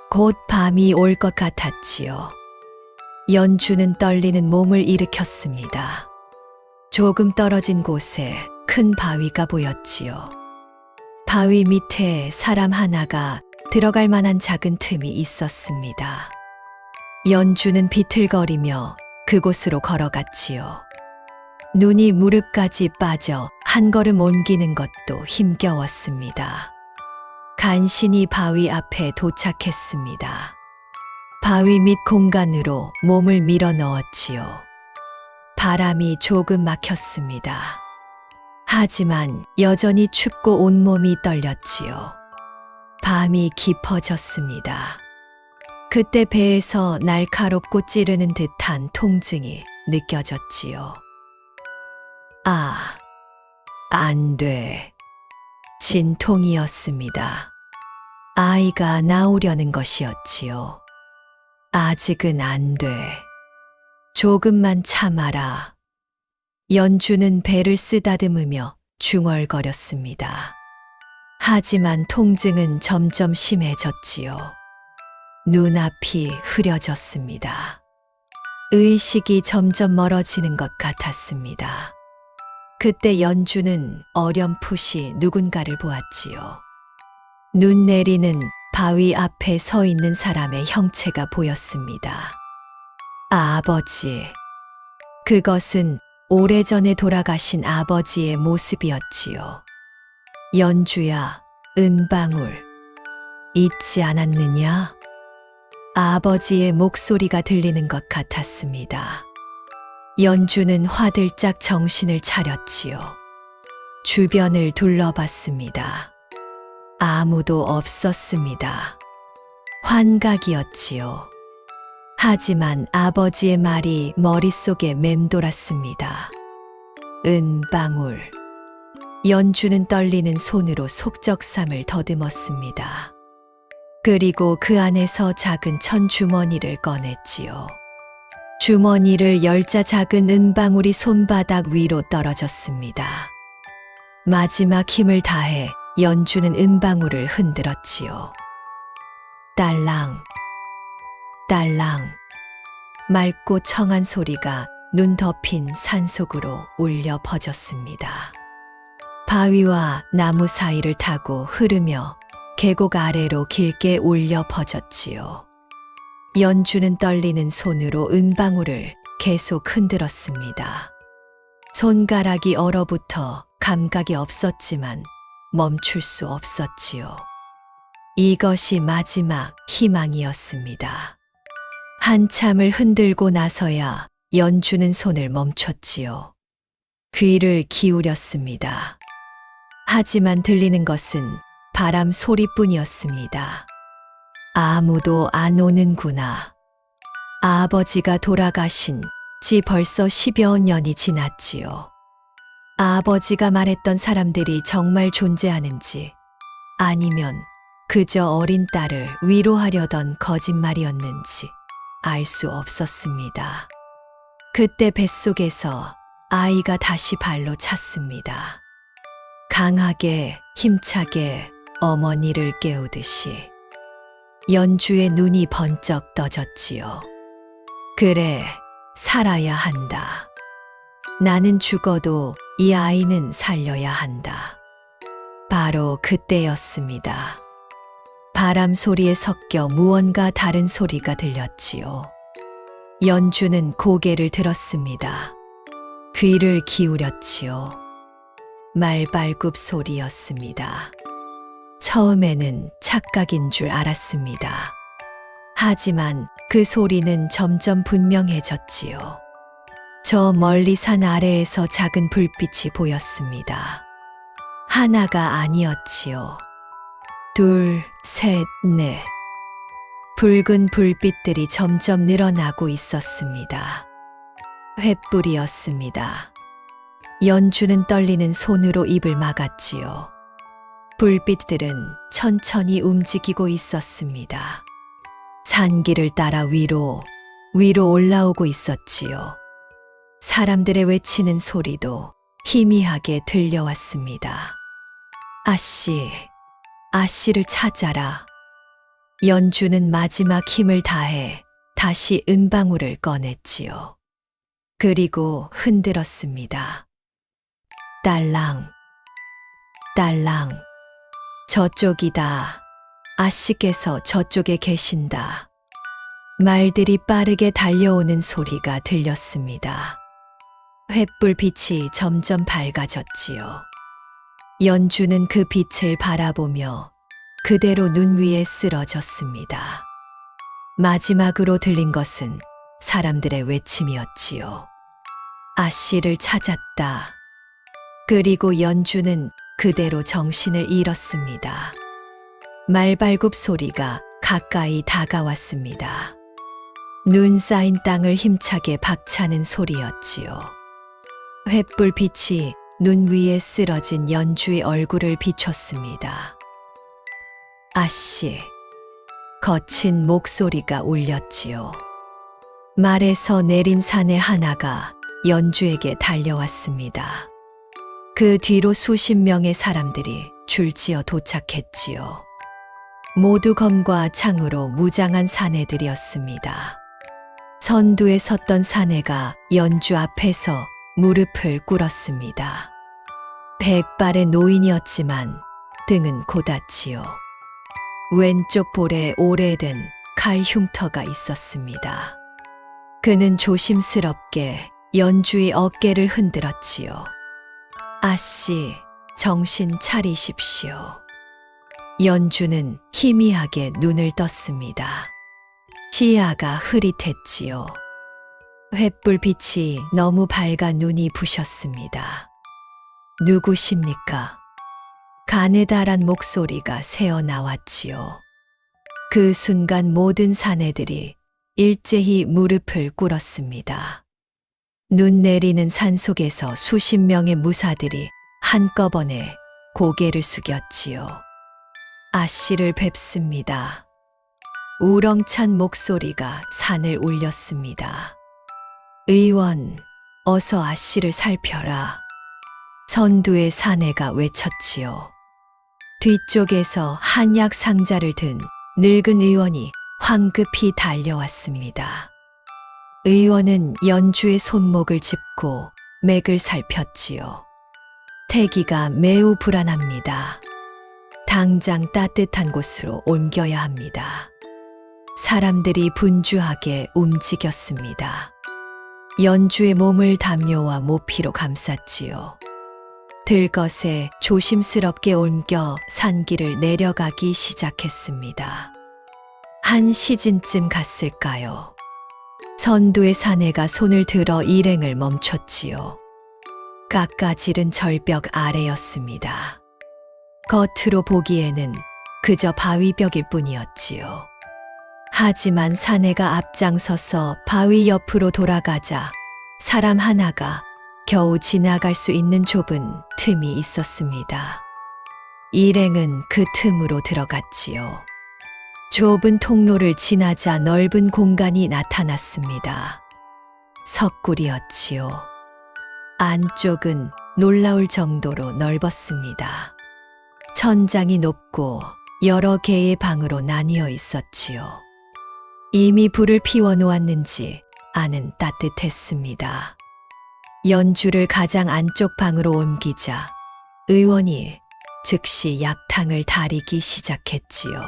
Speaker 2: 곧 밤이 올 것 같았지요. 연주는 떨리는 몸을 일으켰습니다. 조금 떨어진 곳에 큰 바위가 보였지요. 바위 밑에 사람 하나가 들어갈 만한 작은 틈이 있었습니다. 연주는 비틀거리며 그곳으로 걸어갔지요. 눈이 무릎까지 빠져 한 걸음 옮기는 것도 힘겨웠습니다. 간신히 바위 앞에 도착했습니다. 바위 밑 공간으로 몸을 밀어 넣었지요. 바람이 조금 막혔습니다. 하지만 여전히 춥고 온몸이 떨렸지요. 밤이 깊어졌습니다. 그때 배에서 날카롭고 찌르는 듯한 통증이 느껴졌지요. 안 돼. 진통이었습니다. 아이가 나오려는 것이었지요. 아직은 안 돼. 조금만 참아라. 연주는 배를 쓰다듬으며 중얼거렸습니다. 하지만 통증은 점점 심해졌지요. 눈앞이 흐려졌습니다. 의식이 점점 멀어지는 것 같았습니다. 그때 연주는 어렴풋이 누군가를 보았지요. 눈 내리는 바위 앞에 서 있는 사람의 형체가 보였습니다. 아버지. 그것은 오래전에 돌아가신 아버지의 모습이었지요. 연주야, 은방울. 잊지 않았느냐? 아버지의 목소리가 들리는 것 같았습니다. 연주는 화들짝 정신을 차렸지요. 주변을 둘러봤습니다. 아무도 없었습니다. 환각이었지요. 하지만 아버지의 말이 머릿속에 맴돌았습니다. 은방울. 연주는 떨리는 손으로 속적삼을 더듬었습니다. 그리고 그 안에서 작은 천 주머니를 꺼냈지요. 주머니를 열자 작은 은방울이 손바닥 위로 떨어졌습니다. 마지막 힘을 다해 연주는 은방울을 흔들었지요. 딸랑, 딸랑. 맑고 청한 소리가 눈 덮인 산속으로 울려 퍼졌습니다. 바위와 나무 사이를 타고 흐르며 계곡 아래로 길게 울려 퍼졌지요. 연주는 떨리는 손으로 은방울을 계속 흔들었습니다. 손가락이 얼어붙어 감각이 없었지만 멈출 수 없었지요. 이것이 마지막 희망이었습니다. 한참을 흔들고 나서야 연주는 손을 멈췄지요. 귀를 기울였습니다. 하지만 들리는 것은 바람 소리뿐이었습니다. 아무도 안 오는구나. 아버지가 돌아가신 지 벌써 10여 년이 지났지요. 아버지가 말했던 사람들이 정말 존재하는지 아니면 그저 어린 딸을 위로하려던 거짓말이었는지 알 수 없었습니다. 그때 뱃속에서 아이가 다시 발로 찼습니다. 강하게 힘차게 어머니를 깨우듯이. 연주의 눈이 번쩍 떠졌지요. 그래, 살아야 한다. 나는 죽어도 이 아이는 살려야 한다. 바로 그때였습니다. 바람 소리에 섞여 무언가 다른 소리가 들렸지요. 연주는 고개를 들었습니다. 귀를 기울였지요. 말발굽 소리였습니다. 처음에는 착각인 줄 알았습니다. 하지만 그 소리는 점점 분명해졌지요. 저 멀리 산 아래에서 작은 불빛이 보였습니다. 하나가 아니었지요. 둘, 셋, 넷. 붉은 불빛들이 점점 늘어나고 있었습니다. 횃불이었습니다. 연주는 떨리는 손으로 입을 막았지요. 불빛들은 천천히 움직이고 있었습니다. 산길을 따라 위로 올라오고 있었지요. 사람들의 외치는 소리도 희미하게 들려왔습니다. 아씨를 찾아라. 연주는 마지막 힘을 다해 다시 은방울을 꺼냈지요. 그리고 흔들었습니다. 딸랑, 저쪽이다. 아씨께서 저쪽에 계신다. 말들이 빠르게 달려오는 소리가 들렸습니다. 횃불빛이 점점 밝아졌지요. 연주는 그 빛을 바라보며 그대로 눈 위에 쓰러졌습니다. 마지막으로 들린 것은 사람들의 외침이었지요. 아씨를 찾았다. 그리고 연주는 그대로 정신을 잃었습니다. 말발굽 소리가 가까이 다가왔습니다. 눈 쌓인 땅을 힘차게 박차는 소리였지요. 횃불빛이 눈 위에 쓰러진 연주의 얼굴을 비췄습니다. 아씨, 거친 목소리가 울렸지요. 말에서 내린 사내 하나가 연주에게 달려왔습니다. 그 뒤로 수십 명의 사람들이 줄지어 도착했지요. 모두 검과 창으로 무장한 사내들이었습니다. 선두에 섰던 사내가 연주 앞에서 무릎을 꿇었습니다. 백발의 노인이었지만 등은 고닫지요. 왼쪽 볼에 오래된 칼 흉터가 있었습니다. 그는 조심스럽게 연주의 어깨를 흔들었지요. 아씨, 정신 차리십시오. 연주는 희미하게 눈을 떴습니다. 시야가 흐릿했지요. 횃불빛이 너무 밝아 눈이 부셨습니다. 누구십니까? 가느다란 목소리가 새어나왔지요. 그 순간 모든 사내들이 일제히 무릎을 꿇었습니다. 눈 내리는 산속에서 수십 명의 무사들이 한꺼번에 고개를 숙였지요. 아씨를 뵙습니다. 우렁찬 목소리가 산을 울렸습니다. 의원, 어서 아씨를 살펴라. 선두의 사내가 외쳤지요. 뒤쪽에서 한약 상자를 든 늙은 의원이 황급히 달려왔습니다. 의원은 연주의 손목을 짚고 맥을 살폈지요. 태기가 매우 불안합니다. 당장 따뜻한 곳으로 옮겨야 합니다. 사람들이 분주하게 움직였습니다. 연주의 몸을 담요와 모피로 감쌌지요. 들것에 조심스럽게 옮겨 산길을 내려가기 시작했습니다. 한 시즌쯤 갔을까요? 선두의 사내가 손을 들어 일행을 멈췄지요. 깎아지른 절벽 아래였습니다. 겉으로 보기에는 그저 바위벽일 뿐이었지요. 하지만 사내가 앞장서서 바위 옆으로 돌아가자 사람 하나가 겨우 지나갈 수 있는 좁은 틈이 있었습니다. 일행은 그 틈으로 들어갔지요. 좁은 통로를 지나자 넓은 공간이 나타났습니다. 석굴이었지요. 안쪽은 놀라울 정도로 넓었습니다. 천장이 높고 여러 개의 방으로 나뉘어 있었지요. 이미 불을 피워놓았는지 안은 따뜻했습니다. 연주를 가장 안쪽 방으로 옮기자 의원이 즉시 약탕을 다리기 시작했지요.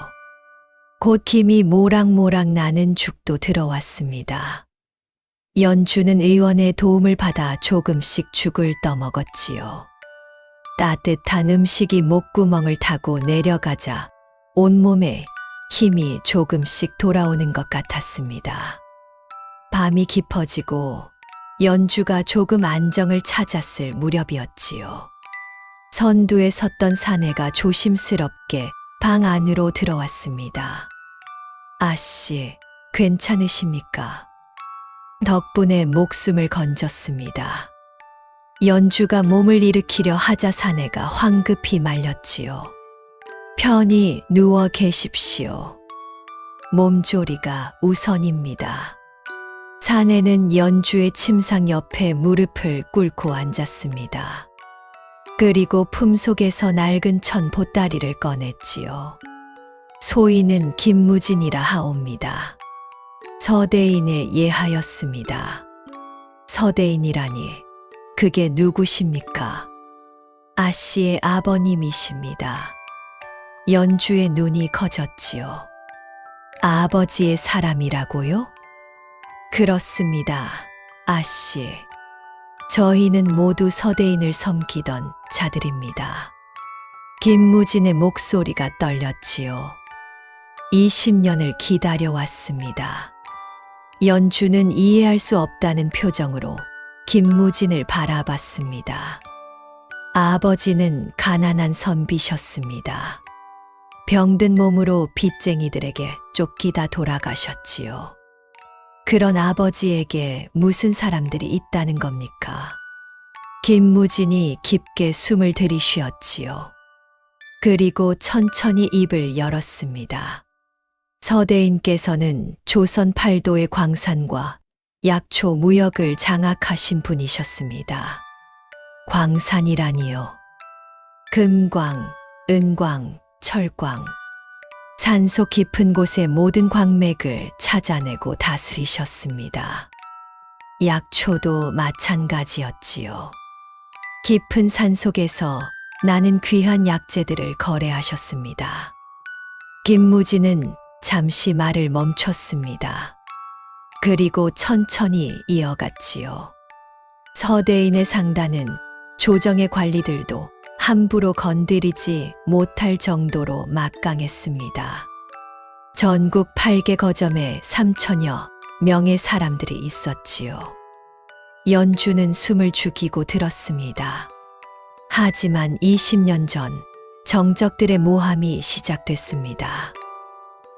Speaker 2: 곧 김이 모락모락 나는 죽도 들어왔습니다. 연주는 의원의 도움을 받아 조금씩 죽을 떠먹었지요. 따뜻한 음식이 목구멍을 타고 내려가자 온몸에 힘이 조금씩 돌아오는 것 같았습니다. 밤이 깊어지고 연주가 조금 안정을 찾았을 무렵이었지요. 선두에 섰던 사내가 조심스럽게 방 안으로 들어왔습니다. 아씨, 괜찮으십니까? 덕분에 목숨을 건졌습니다. 연주가 몸을 일으키려 하자 사내가 황급히 말렸지요. 편히 누워 계십시오. 몸조리가 우선입니다. 사내는 연주의 침상 옆에 무릎을 꿇고 앉았습니다. 그리고 품속에서 낡은 천 보따리를 꺼냈지요. 소인은 김무진이라 하옵니다. 서대인의 예하였습니다. 서대인이라니 그게 누구십니까? 아씨의 아버님이십니다. 연주의 눈이 커졌지요. 아버지의 사람이라고요? 그렇습니다, 아씨. 저희는 모두 서대인을 섬기던 자들입니다. 김무진의 목소리가 떨렸지요. 20년을 기다려왔습니다. 연주는 이해할 수 없다는 표정으로 김무진을 바라봤습니다. 아버지는 가난한 선비셨습니다. 병든 몸으로 빚쟁이들에게 쫓기다 돌아가셨지요. 그런 아버지에게 무슨 사람들이 있다는 겁니까? 김무진이 깊게 숨을 들이쉬었지요. 그리고 천천히 입을 열었습니다. 서대인께서는 조선 팔도의 광산과 약초 무역을 장악하신 분이셨습니다. 광산이라니요. 금광, 은광, 철광. 산소 깊은 곳의 모든 광맥을 찾아내고 다스리셨습니다. 약초도 마찬가지였지요. 깊은 산 속에서 나는 귀한 약재들을 거래하셨습니다. 김무진은 잠시 말을 멈췄습니다. 그리고 천천히 이어갔지요. 서대인의 상단은 조정의 관리들도 함부로 건드리지 못할 정도로 막강했습니다. 전국 8개 거점에 3천여 명의 사람들이 있었지요. 연주는 숨을 죽이고 들었습니다. 하지만 20년 전 정적들의 모함이 시작됐습니다.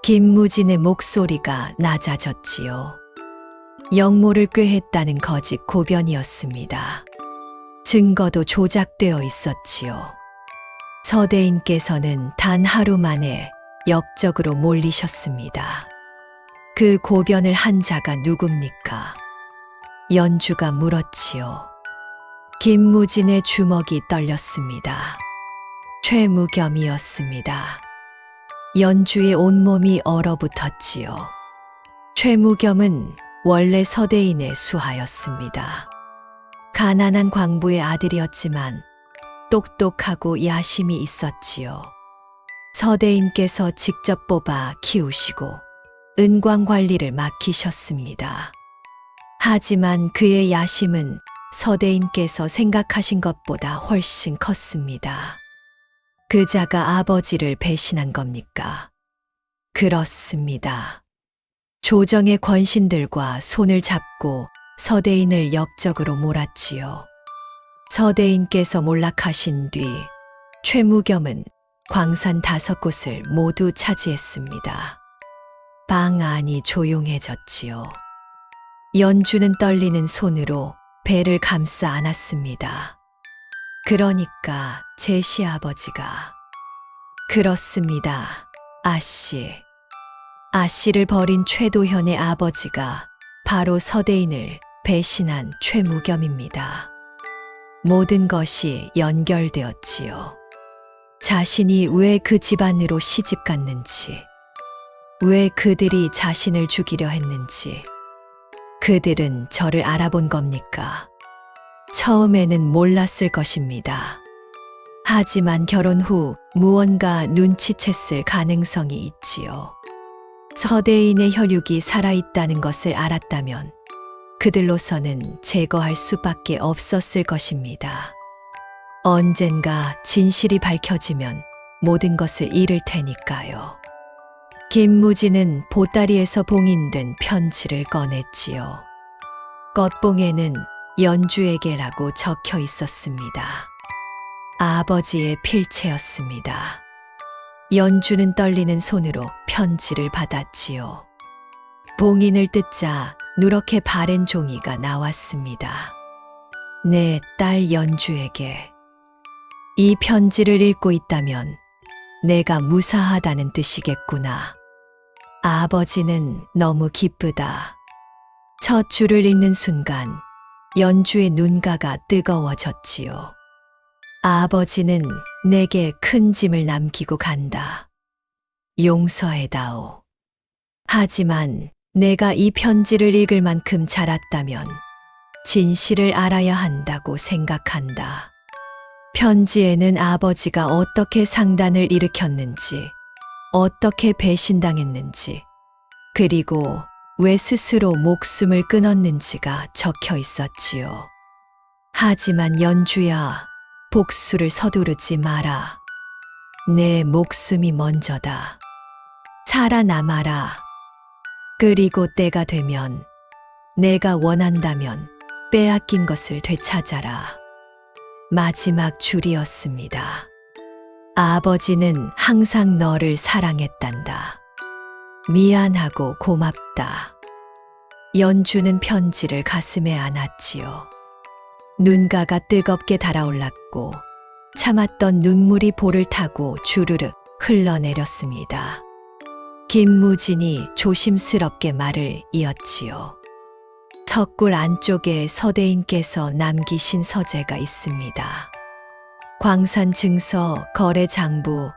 Speaker 2: 김무진의 목소리가 낮아졌지요. 영모를 꾀했다는 거짓 고변이었습니다. 증거도 조작되어 있었지요. 서대인께서는 단 하루 만에 역적으로 몰리셨습니다. 그 고변을 한 자가 누굽니까? 연주가 물었지요. 김무진의 주먹이 떨렸습니다. 최무겸이었습니다. 연주의 온몸이 얼어붙었지요. 최무겸은 원래 서대인의 수하였습니다. 가난한 광부의 아들이었지만 똑똑하고 야심이 있었지요. 서대인께서 직접 뽑아 키우시고 은광 관리를 맡기셨습니다. 하지만 그의 야심은 서대인께서 생각하신 것보다 훨씬 컸습니다. 그 자가 아버지를 배신한 겁니까? 그렇습니다. 조정의 권신들과 손을 잡고 서대인을 역적으로 몰았지요. 서대인께서 몰락하신 뒤 최무겸은 광산 5곳을 모두 차지했습니다. 방 안이 조용해졌지요. 연주는 떨리는 손으로 배를 감싸 안았습니다. 그러니까 제 시아버지가. 그렇습니다, 아씨. 아씨를 버린 최도현의 아버지가 바로 서대인을 배신한 최무겸입니다. 모든 것이 연결되었지요. 자신이 왜 그 집안으로 시집 갔는지, 왜 그들이 자신을 죽이려 했는지, 그들은 저를 알아본 겁니까? 처음에는 몰랐을 것입니다. 하지만 결혼 후 무언가 눈치챘을 가능성이 있지요. 서대인의 혈육이 살아있다는 것을 알았다면 그들로서는 제거할 수밖에 없었을 것입니다. 언젠가 진실이 밝혀지면 모든 것을 잃을 테니까요. 김무진은 보따리에서 봉인된 편지를 꺼냈지요. 겉봉에는 연주에게라고 적혀 있었습니다. 아버지의 필체였습니다. 연주는 떨리는 손으로 편지를 받았지요. 봉인을 뜯자 누렇게 바랜 종이가 나왔습니다. 내 딸 연주에게. 이 편지를 읽고 있다면 내가 무사하다는 뜻이겠구나. 아버지는 너무 기쁘다. 첫 줄을 읽는 순간 연주의 눈가가 뜨거워졌지요. 아버지는 내게 큰 짐을 남기고 간다. 용서해다오. 하지만 내가 이 편지를 읽을 만큼 자랐다면 진실을 알아야 한다고 생각한다. 편지에는 아버지가 어떻게 상단을 일으켰는지, 어떻게 배신당했는지, 그리고 왜 스스로 목숨을 끊었는지가 적혀 있었지요. 하지만 연주야, 복수를 서두르지 마라. 내 목숨이 먼저다. 살아남아라. 그리고 때가 되면 내가 원한다면 빼앗긴 것을 되찾아라. 마지막 줄이었습니다. 아버지는 항상 너를 사랑했단다. 미안하고 고맙다. 연주는 편지를 가슴에 안았지요. 눈가가 뜨겁게 달아올랐고 참았던 눈물이 볼을 타고 주르륵 흘러내렸습니다. 김무진이 조심스럽게 말을 이었지요. 석굴 안쪽에 서대인께서 남기신 서재가 있습니다. 광산 증서, 거래 장부,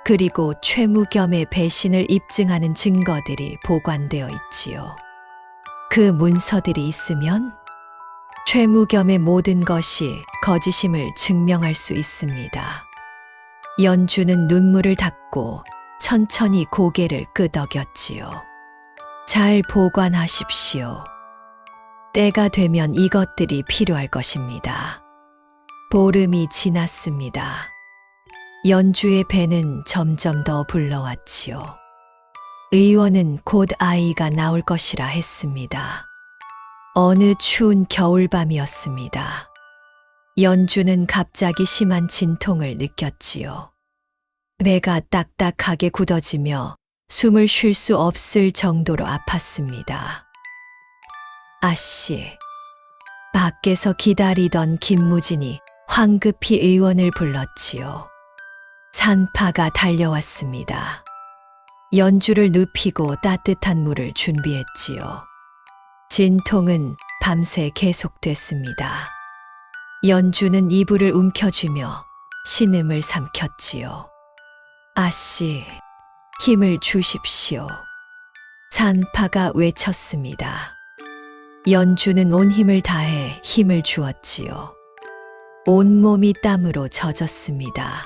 Speaker 2: 그리고 최무겸의 배신을 입증하는 증거들이 보관되어 있지요. 그 문서들이 있으면 최무겸의 모든 것이 거짓임을 증명할 수 있습니다. 연주는 눈물을 닦고 천천히 고개를 끄덕였지요. 잘 보관하십시오. 때가 되면 이것들이 필요할 것입니다. 보름이 지났습니다. 연주의 배는 점점 더 불러왔지요. 의원은 곧 아이가 나올 것이라 했습니다. 어느 추운 겨울밤이었습니다. 연주는 갑자기 심한 진통을 느꼈지요. 배가 딱딱하게 굳어지며 숨을 쉴 수 없을 정도로 아팠습니다. 아씨. 밖에서 기다리던 김무진이 황급히 의원을 불렀지요. 산파가 달려왔습니다. 연주를 눕히고 따뜻한 물을 준비했지요. 진통은 밤새 계속됐습니다. 연주는 이불을 움켜쥐며 신음을 삼켰지요. 아씨, 힘을 주십시오. 산파가 외쳤습니다. 연주는 온 힘을 다해 힘을 주었지요. 온몸이 땀으로 젖었습니다.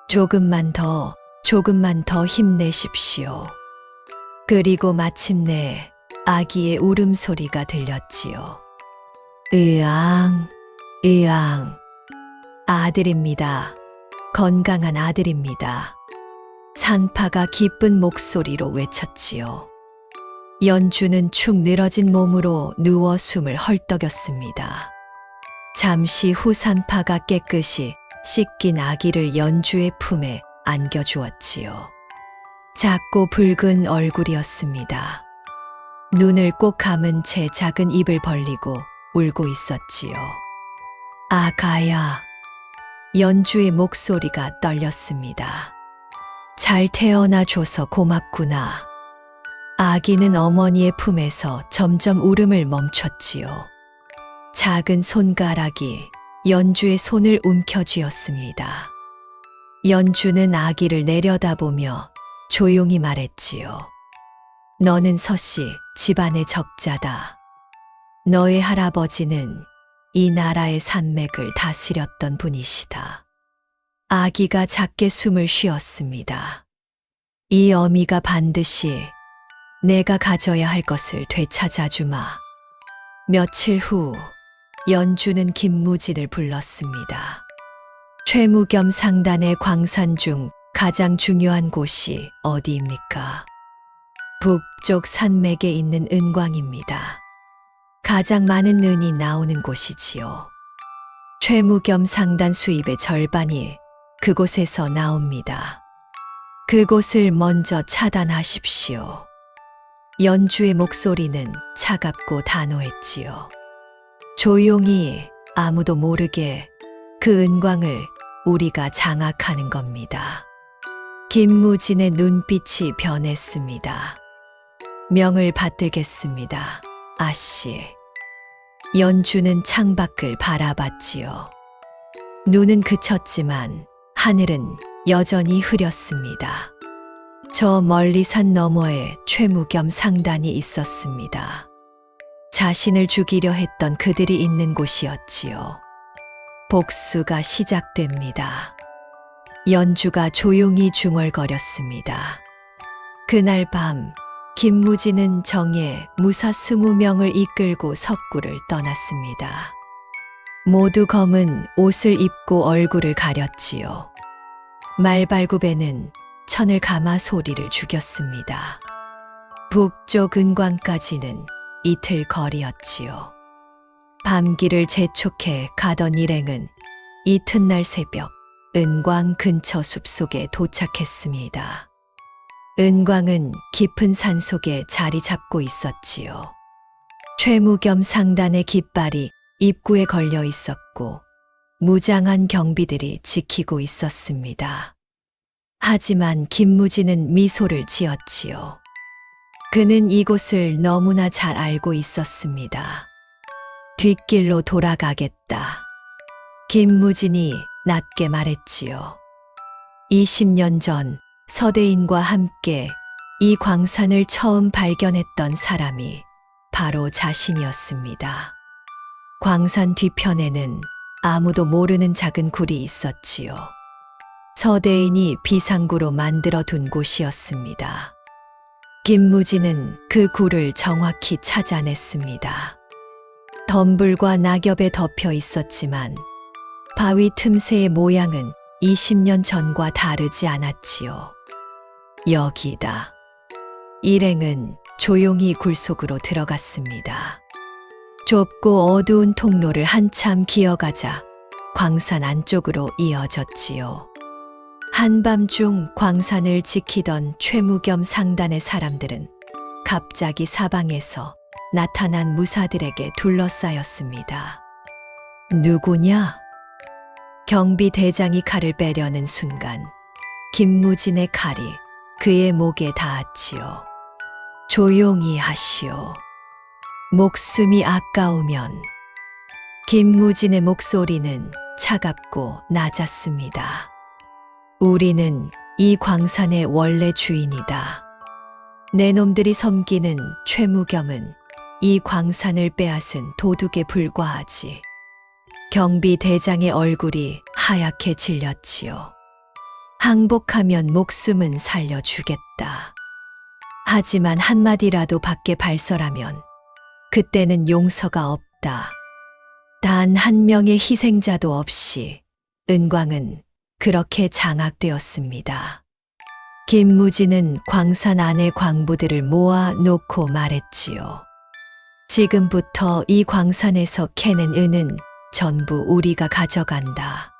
Speaker 2: 조금만 더 힘내십시오. 그리고 마침내 아기의 울음소리가 들렸지요. 으앙, 으앙. 아들입니다. 건강한 아들입니다. 산파가 기쁜 목소리로 외쳤지요. 연주는 축 늘어진 몸으로 누워 숨을 헐떡였습니다. 잠시 후 산파가 깨끗이 씻긴 아기를 연주의 품에 안겨주었지요. 작고 붉은 얼굴이었습니다. 눈을 꼭 감은 채 작은 입을 벌리고 울고 있었지요. 아가야. 연주의 목소리가 떨렸습니다. 잘 태어나줘서 고맙구나. 아기는 어머니의 품에서 점점 울음을 멈췄지요. 작은 손가락이 연주의 손을 움켜쥐었습니다. 연주는 아기를 내려다보며 조용히 말했지요. 너는 서씨 집안의 적자다. 너의 할아버지는 이 나라의 산맥을 다스렸던 분이시다. 아기가 작게 숨을 쉬었습니다. 이 어미가 반드시 내가 가져야 할 것을 되찾아주마. 며칠 후 연주는 김무진을 불렀습니다. 최무겸 상단의 광산 중 가장 중요한 곳이 어디입니까? 북쪽 산맥에 있는 은광입니다. 가장 많은 은이 나오는 곳이지요. 최무겸 상단 수입의 절반이 그곳에서 나옵니다. 그곳을 먼저 차단하십시오. 연주의 목소리는 차갑고 단호했지요. 조용히 아무도 모르게 그 은광을 우리가 장악하는 겁니다. 김무진의 눈빛이 변했습니다. 명을 받들겠습니다. 아씨. 연주는 창밖을 바라봤지요. 눈은 그쳤지만 하늘은 여전히 흐렸습니다. 저 멀리 산 너머에 최무겸 상단이 있었습니다. 자신을 죽이려 했던 그들이 있는 곳이었지요. 복수가 시작됩니다. 연주가 조용히 중얼거렸습니다. 그날 밤 김무진은 정예 무사 20명을 이끌고 석구를 떠났습니다. 모두 검은 옷을 입고 얼굴을 가렸지요. 말발굽에는 천을 감아 소리를 죽였습니다. 북쪽 은광까지는 이틀 거리였지요. 밤길을 재촉해 가던 일행은 이튿날 새벽 은광 근처 숲속에 도착했습니다. 은광은 깊은 산속에 자리 잡고 있었지요. 최무겸 상단의 깃발이 입구에 걸려 있었고 무장한 경비들이 지키고 있었습니다. 하지만 김무진은 미소를 지었지요. 그는 이곳을 너무나 잘 알고 있었습니다. 뒷길로 돌아가겠다. 김무진이 낮게 말했지요. 20년 전 서대인과 함께 이 광산을 처음 발견했던 사람이 바로 자신이었습니다. 광산 뒤편에는 아무도 모르는 작은 굴이 있었지요. 서대인이 비상구로 만들어둔 곳이었습니다. 김무진은 그 굴을 정확히 찾아냈습니다. 덤불과 낙엽에 덮여 있었지만 바위 틈새의 모양은 20년 전과 다르지 않았지요. 여기다. 일행은 조용히 굴 속으로 들어갔습니다. 좁고 어두운 통로를 한참 기어가자 광산 안쪽으로 이어졌지요. 한밤중 광산을 지키던 최무겸 상단의 사람들은 갑자기 사방에서 나타난 무사들에게 둘러싸였습니다. 누구냐? 경비대장이 칼을 빼려는 순간 김무진의 칼이 그의 목에 닿았지요. 조용히 하시오. 목숨이 아까우면. 김무진의 목소리는 차갑고 낮았습니다. 우리는 이 광산의 원래 주인이다. 내 놈들이 섬기는 최무겸은 이 광산을 빼앗은 도둑에 불과하지. 경비대장의 얼굴이 하얗게 질렸지요. 항복하면 목숨은 살려주겠다. 하지만 한마디라도 밖에 발설하면 그때는 용서가 없다. 단 한 명의 희생자도 없이 은광은 그렇게 장악되었습니다. 김무진은 광산 안의 광부들을 모아 놓고 말했지요. 지금부터 이 광산에서 캐낸 은은 전부 우리가 가져간다.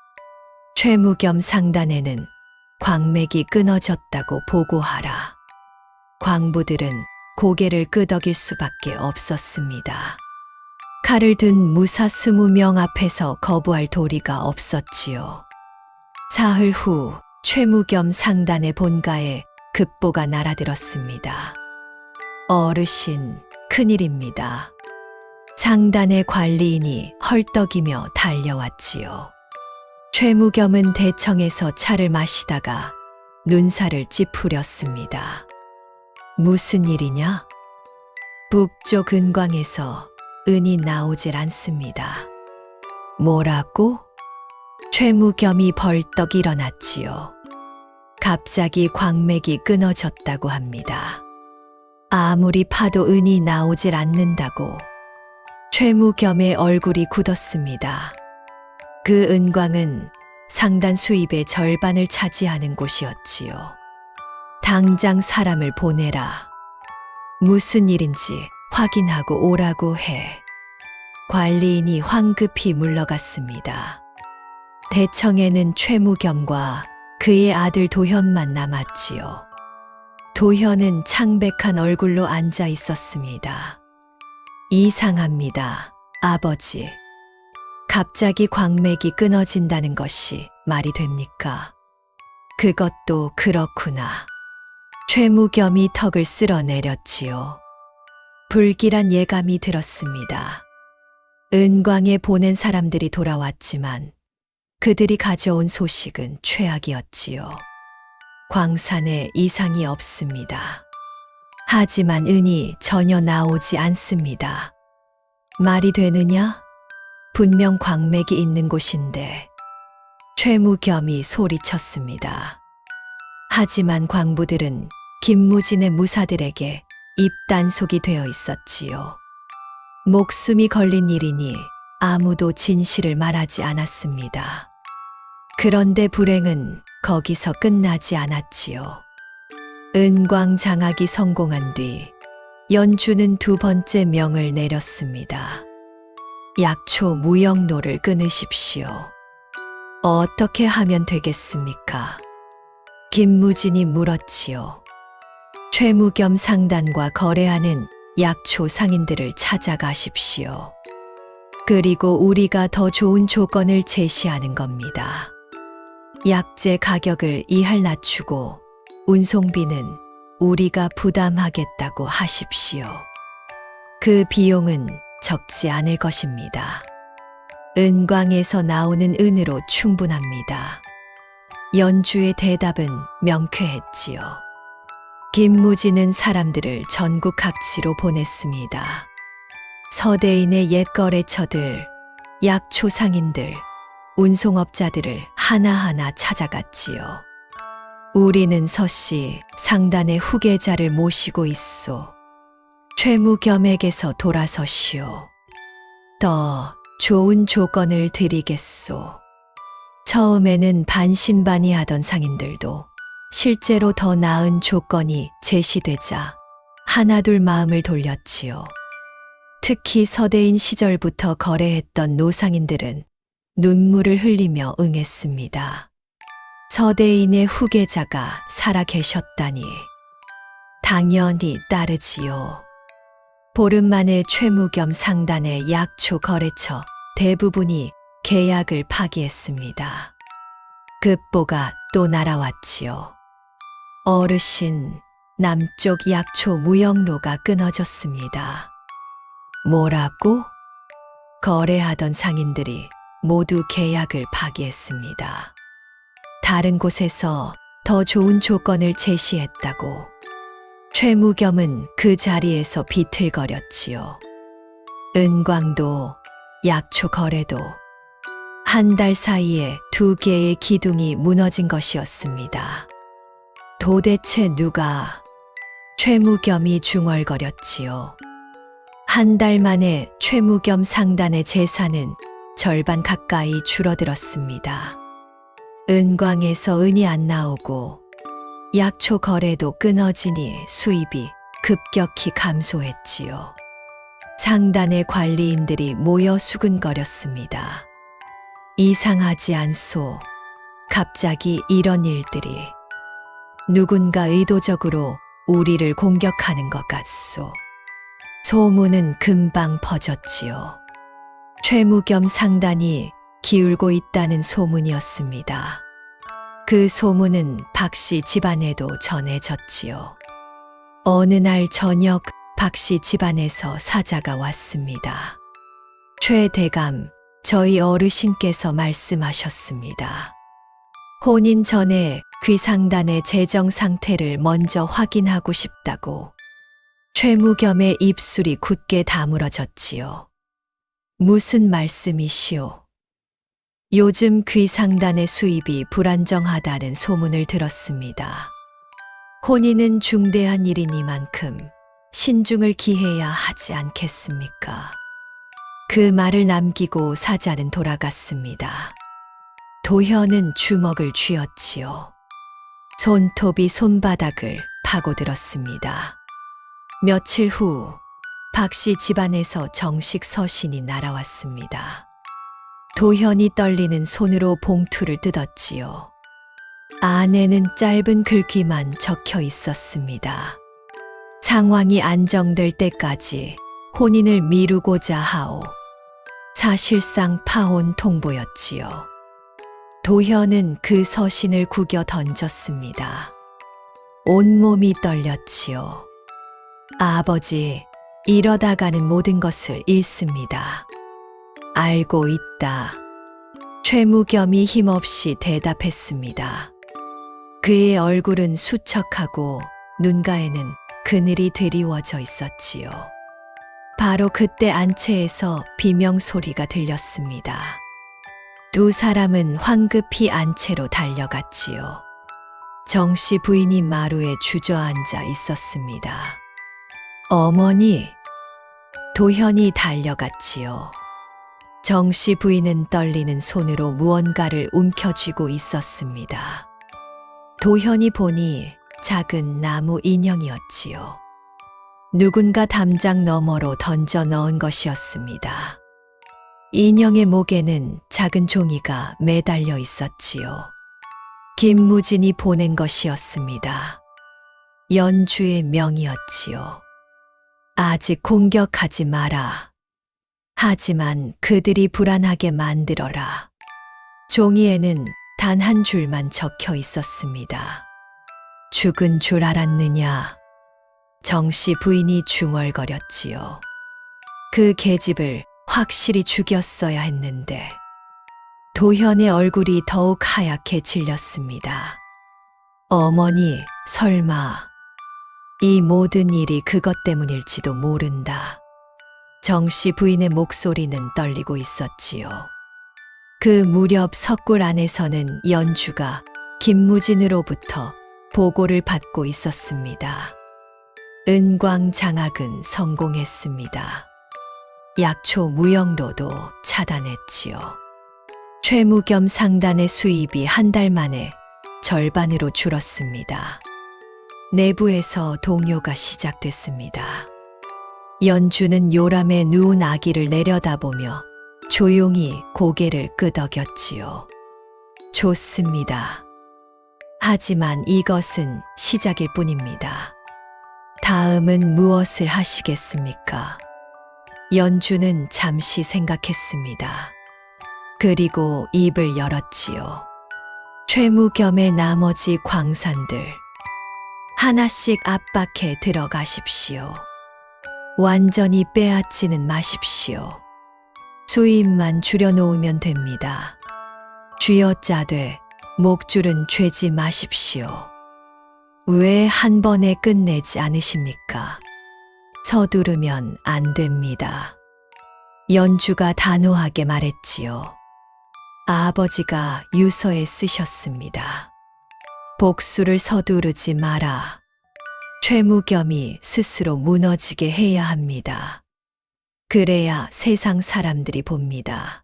Speaker 2: 최무겸 상단에는 광맥이 끊어졌다고 보고하라. 광부들은 고개를 끄덕일 수밖에 없었습니다. 칼을 든 무사 20명 앞에서 거부할 도리가 없었지요. 사흘 후 최무겸 상단의 본가에 급보가 날아들었습니다. 어르신, 큰일입니다. 상단의 관리인이 헐떡이며 달려왔지요. 최무겸은 대청에서 차를 마시다가 눈살을 찌푸렸습니다. 무슨 일이냐? 북쪽 은광에서 은이 나오질 않습니다. 뭐라고? 최무겸이 벌떡 일어났지요. 갑자기 광맥이 끊어졌다고 합니다. 아무리 파도 은이 나오질 않는다고. 최무겸의 얼굴이 굳었습니다. 그 은광은 상단 수입의 절반을 차지하는 곳이었지요. 당장 사람을 보내라. 무슨 일인지 확인하고 오라고 해. 관리인이 황급히 물러갔습니다. 대청에는 최무겸과 그의 아들 도현만 남았지요. 도현은 창백한 얼굴로 앉아 있었습니다. 이상합니다, 아버지. 갑자기 광맥이 끊어진다는 것이 말이 됩니까? 그것도 그렇구나. 최무겸이 턱을 쓸어내렸지요. 불길한 예감이 들었습니다. 은광에 보낸 사람들이 돌아왔지만 그들이 가져온 소식은 최악이었지요. 광산에 이상이 없습니다. 하지만 은이 전혀 나오지 않습니다. 말이 되느냐? 분명 광맥이 있는 곳인데. 최무겸이 소리쳤습니다. 하지만 광부들은 김무진의 무사들에게 입단속이 되어 있었지요. 목숨이 걸린 일이니 아무도 진실을 말하지 않았습니다. 그런데 불행은 거기서 끝나지 않았지요. 은광 장악이 성공한 뒤 연주는 두 번째 명을 내렸습니다. 약초 무역로를 끊으십시오. 어떻게 하면 되겠습니까? 김무진이 물었지요. 최무겸 상단과 거래하는 약초 상인들을 찾아가십시오. 그리고 우리가 더 좋은 조건을 제시하는 겁니다. 약재 가격을 2할 낮추고 운송비는 우리가 부담하겠다고 하십시오. 그 비용은 적지 않을 것입니다. 은광에서 나오는 은으로 충분합니다. 연주의 대답은 명쾌했지요. 김무진은 사람들을 전국 각지로 보냈습니다. 서대인의 옛 거래처들, 약초 상인들, 운송업자들을 하나하나 찾아갔지요. 우리는 서씨 상단의 후계자를 모시고 있소. 최무겸에게서 돌아서시오. 더 좋은 조건을 드리겠소. 처음에는 반신반의하던 상인들도 실제로 더 나은 조건이 제시되자 하나둘 마음을 돌렸지요. 특히 서대인 시절부터 거래했던 노상인들은 눈물을 흘리며 응했습니다. 서대인의 후계자가 살아 계셨다니 당연히 따르지요. 보름 만에 최무겸 상단의 약초 거래처 대부분이 계약을 파기했습니다. 급보가 또 날아왔지요. 어르신, 남쪽 약초 무역로가 끊어졌습니다. 뭐라고? 거래하던 상인들이 모두 계약을 파기했습니다. 다른 곳에서 더 좋은 조건을 제시했다고. 최무겸은 그 자리에서 비틀거렸지요. 은광도 약초 거래도 한 달 사이에 2개의 기둥이 무너진 것이었습니다. 도대체 누가? 최무겸이 중얼거렸지요. 한 달 만에 최무겸 상단의 재산은 절반 가까이 줄어들었습니다. 은광에서 은이 안 나오고 약초 거래도 끊어지니 수입이 급격히 감소했지요. 상단의 관리인들이 모여 수근거렸습니다. 이상하지 않소. 갑자기 이런 일들이. 누군가 의도적으로 우리를 공격하는 것 같소. 소문은 금방 퍼졌지요. 최무겸 상단이 기울고 있다는 소문이었습니다. 그 소문은 박씨 집안에도 전해졌지요. 어느 날 저녁 박씨 집안에서 사자가 왔습니다. 최 대감, 저희 어르신께서 말씀하셨습니다. 혼인 전에 귀상단의 재정 상태를 먼저 확인하고 싶다고. 최무겸의 입술이 굳게 다물어졌지요. 무슨 말씀이시오? 요즘 귀상단의 수입이 불안정하다는 소문을 들었습니다. 혼인은 중대한 일이니만큼 신중을 기해야 하지 않겠습니까? 그 말을 남기고 사자는 돌아갔습니다. 도현은 주먹을 쥐었지요. 손톱이 손바닥을 파고들었습니다. 며칠 후 박씨 집안에서 정식 서신이 날아왔습니다. 도현이 떨리는 손으로 봉투를 뜯었지요. 안에는 짧은 글귀만 적혀 있었습니다. 상황이 안정될 때까지 혼인을 미루고자 하오. 사실상 파혼 통보였지요. 도현은 그 서신을 구겨 던졌습니다. 온몸이 떨렸지요. 아버지, 이러다가는 모든 것을 잃습니다. 알고 있다. 최무겸이 힘없이 대답했습니다. 그의 얼굴은 수척하고 눈가에는 그늘이 드리워져 있었지요. 바로 그때 안채에서 비명 소리가 들렸습니다. 두 사람은 황급히 안채로 달려갔지요. 정씨 부인이 마루에 주저앉아 있었습니다. 어머니, 도현이 달려갔지요. 정씨 부인은 떨리는 손으로 무언가를 움켜쥐고 있었습니다. 도현이 보니 작은 나무 인형이었지요. 누군가 담장 너머로 던져 넣은 것이었습니다. 인형의 목에는 작은 종이가 매달려 있었지요. 김무진이 보낸 것이었습니다. 연주의 명이었지요. 아직 공격하지 마라. 하지만 그들이 불안하게 만들어라. 종이에는 단 한 줄만 적혀 있었습니다. 죽은 줄 알았느냐? 정씨 부인이 중얼거렸지요. 그 계집을 확실히 죽였어야 했는데. 도현의 얼굴이 더욱 하얗게 질렸습니다. 어머니, 설마 이 모든 일이 그것 때문일지도 모른다. 정씨 부인의 목소리는 떨리고 있었지요. 그 무렵 석굴 안에서는 연주가 김무진으로부터 보고를 받고 있었습니다. 은광 장악은 성공했습니다. 약초 무역로도 차단했지요. 최무겸 상단의 수입이 한 달 만에 절반으로 줄었습니다. 내부에서 동요가 시작됐습니다. 연주는 요람에 누운 아기를 내려다보며 조용히 고개를 끄덕였지요. 좋습니다. 하지만 이것은 시작일 뿐입니다. 다음은 무엇을 하시겠습니까? 연주는 잠시 생각했습니다. 그리고 입을 열었지요. 최무겸의 나머지 광산들 하나씩 압박해 들어가십시오. 완전히 빼앗지는 마십시오. 수입만 줄여놓으면 됩니다. 쥐어짜되 목줄은 죄지 마십시오. 왜 한 번에 끝내지 않으십니까? 서두르면 안 됩니다. 연주가 단호하게 말했지요. 아버지가 유서에 쓰셨습니다. 복수를 서두르지 마라. 최무겸이 스스로 무너지게 해야 합니다. 그래야 세상 사람들이 봅니다.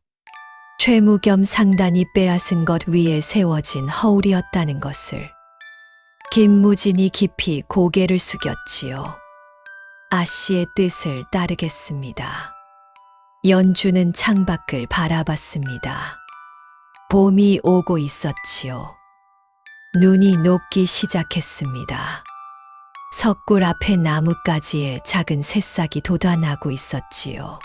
Speaker 2: 최무겸 상단이 빼앗은 것 위에 세워진 허울이었다는 것을. 김무진이 깊이 고개를 숙였지요. 아씨의 뜻을 따르겠습니다. 연주는 창밖을 바라봤습니다. 봄이 오고 있었지요. 눈이 녹기 시작했습니다. 석굴 앞의 나뭇가지에 작은 새싹이 돋아나고 있었지요.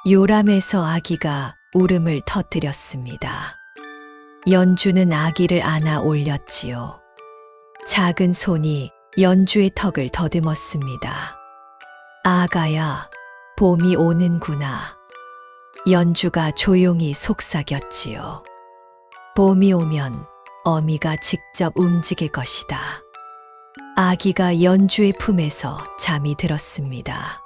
Speaker 2: 요람에서 아기가 울음을 터뜨렸습니다. 연주는 아기를 안아 올렸지요. 작은 손이 연주의 턱을 더듬었습니다. 아가야, 봄이 오는구나. 연주가 조용히 속삭였지요. 봄이 오면 어미가 직접 움직일 것이다. 아기가 연주의 품에서 잠이 들었습니다.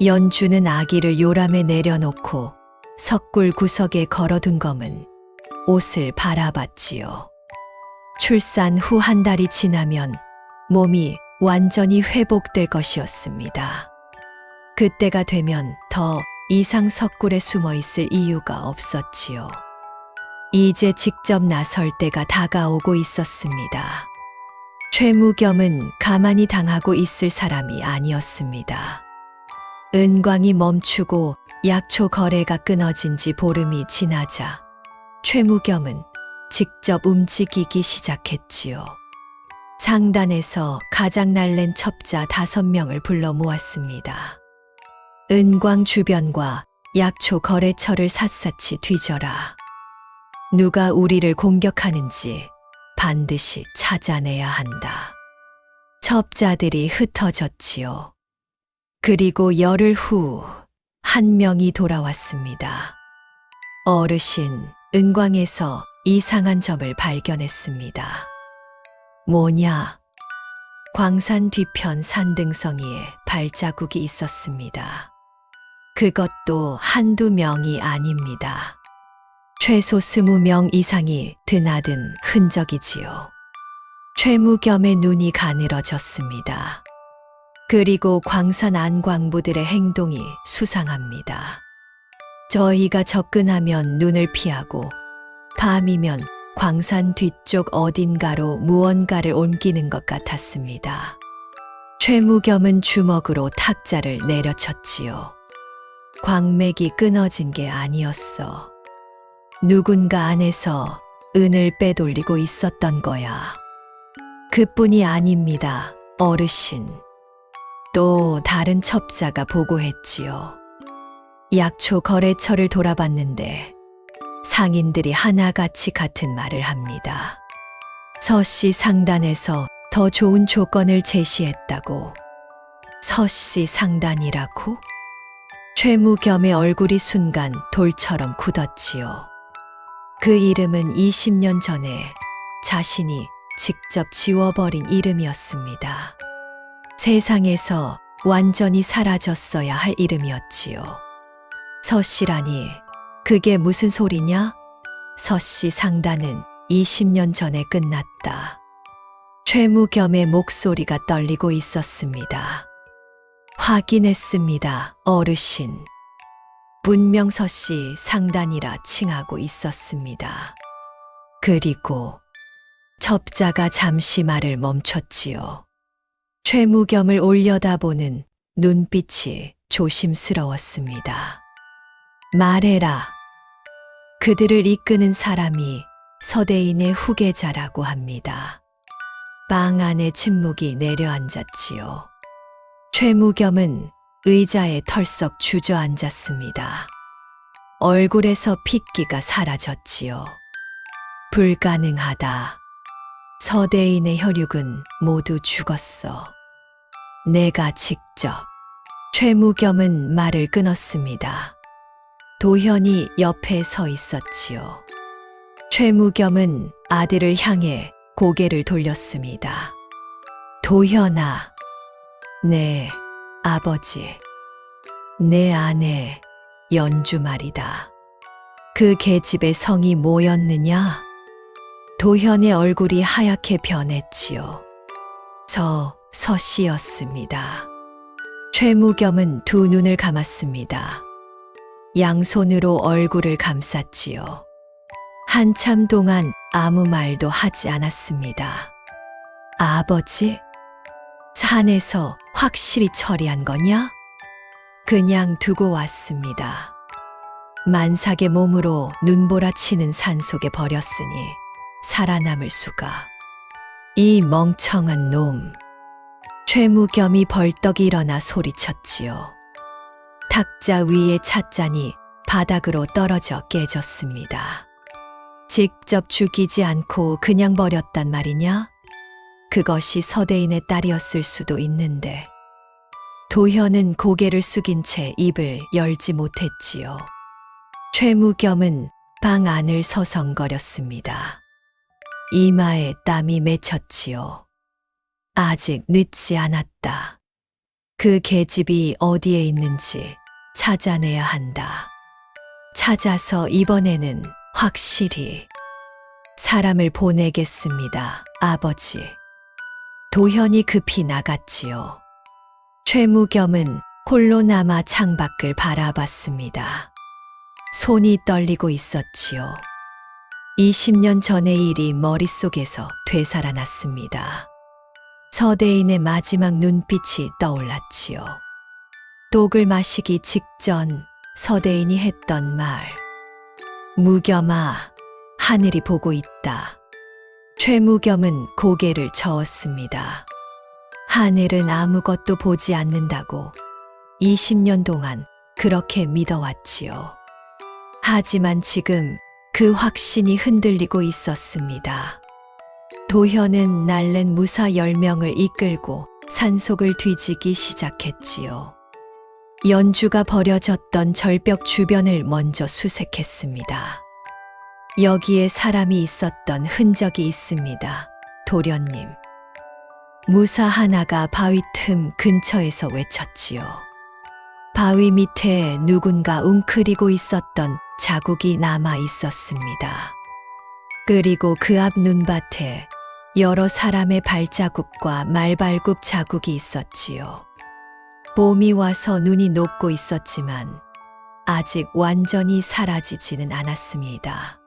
Speaker 2: 연주는 아기를 요람에 내려놓고 석굴 구석에 걸어둔 검은 옷을 바라봤지요. 출산 후 한 달이 지나면 몸이 완전히 회복될 것이었습니다. 그때가 되면 더 이상 석굴에 숨어 있을 이유가 없었지요. 이제 직접 나설 때가 다가오고 있었습니다. 최무겸은 가만히 당하고 있을 사람이 아니었습니다. 은광이 멈추고 약초 거래가 끊어진 지 보름이 지나자 최무겸은 직접 움직이기 시작했지요. 상단에서 가장 날랜 첩자 5명을 불러 모았습니다. 은광 주변과 약초 거래처를 샅샅이 뒤져라. 누가 우리를 공격하는지 반드시 찾아내야 한다. 첩자들이 흩어졌지요. 그리고 열흘 후 한 명이 돌아왔습니다. 어르신, 은광에서 이상한 점을 발견했습니다. 뭐냐? 광산 뒤편 산등성이에 발자국이 있었습니다. 그것도 한두 명이 아닙니다. 최소 20명 이상이 드나든 흔적이지요. 최무겸의 눈이 가늘어졌습니다. 그리고 광산 안광부들의 행동이 수상합니다. 저희가 접근하면 눈을 피하고 밤이면 광산 뒤쪽 어딘가로 무언가를 옮기는 것 같았습니다. 최무겸은 주먹으로 탁자를 내려쳤지요. 광맥이 끊어진 게 아니었어. 누군가 안에서 은을 빼돌리고 있었던 거야. 그뿐이 아닙니다, 어르신. 또 다른 첩자가 보고했지요. 약초 거래처를 돌아봤는데 상인들이 하나같이 같은 말을 합니다. 서씨 상단에서 더 좋은 조건을 제시했다고. 서씨 상단이라고? 최무겸의 얼굴이 순간 돌처럼 굳었지요. 그 이름은 20년 전에 자신이 직접 지워버린 이름이었습니다. 세상에서 완전히 사라졌어야 할 이름이었지요. 서씨라니, 그게 무슨 소리냐? 서씨 상단은 20년 전에 끝났다. 최무겸의 목소리가 떨리고 있었습니다. 확인했습니다, 어르신. 분명 서씨 상단이라 칭하고 있었습니다. 그리고 첩자가 잠시 말을 멈췄지요. 최무겸을 올려다보는 눈빛이 조심스러웠습니다. 말해라. 그들을 이끄는 사람이 서대인의 후계자라고 합니다. 방 안에 침묵이 내려앉았지요. 최무겸은 의자에 털썩 주저앉았습니다. 얼굴에서 핏기가 사라졌지요. 불가능하다. 서대인의 혈육은 모두 죽었어. 내가 직접. 최무겸은 말을 끊었습니다. 도현이 옆에 서 있었지요. 최무겸은 아들을 향해 고개를 돌렸습니다. 도현아, 네, 아버지, 내 아내 연주 말이다. 그 계집의 성이 뭐였느냐? 도현의 얼굴이 하얗게 변했지요. 서씨였습니다. 최무겸은 두 눈을 감았습니다. 양손으로 얼굴을 감쌌지요. 한참 동안 아무 말도 하지 않았습니다. 아버지? 산에서 확실히 처리한 거냐? 그냥 두고 왔습니다. 만삭의 몸으로 눈보라 치는 산속에 버렸으니 살아남을 수가. 이 멍청한 놈. 최무겸이 벌떡 일어나 소리쳤지요. 탁자 위의 찻잔이 바닥으로 떨어져 깨졌습니다. 직접 죽이지 않고 그냥 버렸단 말이냐? 그것이 서대인의 딸이었을 수도 있는데. 도현은 고개를 숙인 채 입을 열지 못했지요. 최무겸은 방 안을 서성거렸습니다. 이마에 땀이 맺혔지요. 아직 늦지 않았다. 그 계집이 어디에 있는지 찾아내야 한다. 찾아서 이번에는 확실히 사람을 보내겠습니다, 아버지. 도현이 급히 나갔지요. 최무겸은 홀로 남아 창밖을 바라봤습니다. 손이 떨리고 있었지요. 20년 전의 일이 머릿속에서 되살아났습니다. 서대인의 마지막 눈빛이 떠올랐지요. 독을 마시기 직전 서대인이 했던 말. 무겸아, 하늘이 보고 있다. 최무겸은 고개를 저었습니다. 하늘은 아무것도 보지 않는다고 20년 동안 그렇게 믿어왔지요. 하지만 지금 그 확신이 흔들리고 있었습니다. 도현은 날랜 무사 10명을 이끌고 산속을 뒤지기 시작했지요. 연주가 버려졌던 절벽 주변을 먼저 수색했습니다. 여기에 사람이 있었던 흔적이 있습니다. 도련님. 무사 하나가 바위 틈 근처에서 외쳤지요. 바위 밑에 누군가 웅크리고 있었던 자국이 남아 있었습니다. 그리고 그 앞 눈밭에 여러 사람의 발자국과 말발굽 자국이 있었지요. 봄이 와서 눈이 녹고 있었지만 아직 완전히 사라지지는 않았습니다.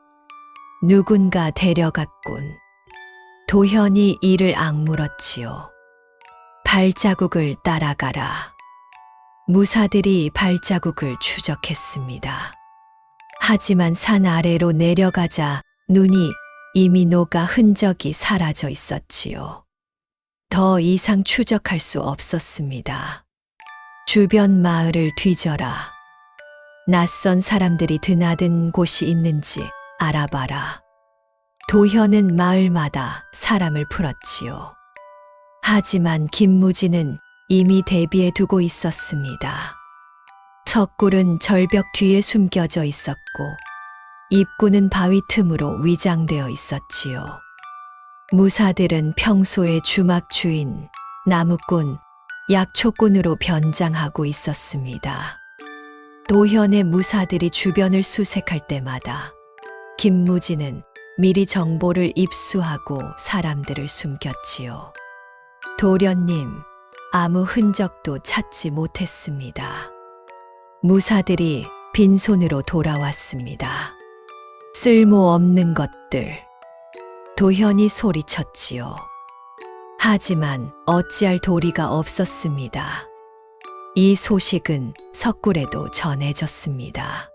Speaker 2: 누군가 데려갔군. 도현이 이를 악물었지요. 발자국을 따라가라. 무사들이 발자국을 추적했습니다. 하지만 산 아래로 내려가자 눈이 이미 녹아 흔적이 사라져 있었지요. 더 이상 추적할 수 없었습니다. 주변 마을을 뒤져라. 낯선 사람들이 드나든 곳이 있는지 알아봐라. 도현은 마을마다 사람을 풀었지요. 하지만 김무진은 이미 대비해 두고 있었습니다. 석굴은 절벽 뒤에 숨겨져 있었고 입구는 바위 틈으로 위장되어 있었지요. 무사들은 평소에 주막 주인, 나무꾼, 약초꾼으로 변장하고 있었습니다. 도현의 무사들이 주변을 수색할 때마다 김무진은 미리 정보를 입수하고 사람들을 숨겼지요. 도련님, 아무 흔적도 찾지 못했습니다. 무사들이 빈손으로 돌아왔습니다. 쓸모없는 것들. 도현이 소리쳤지요. 하지만 어찌할 도리가 없었습니다. 이 소식은 석굴에도 전해졌습니다.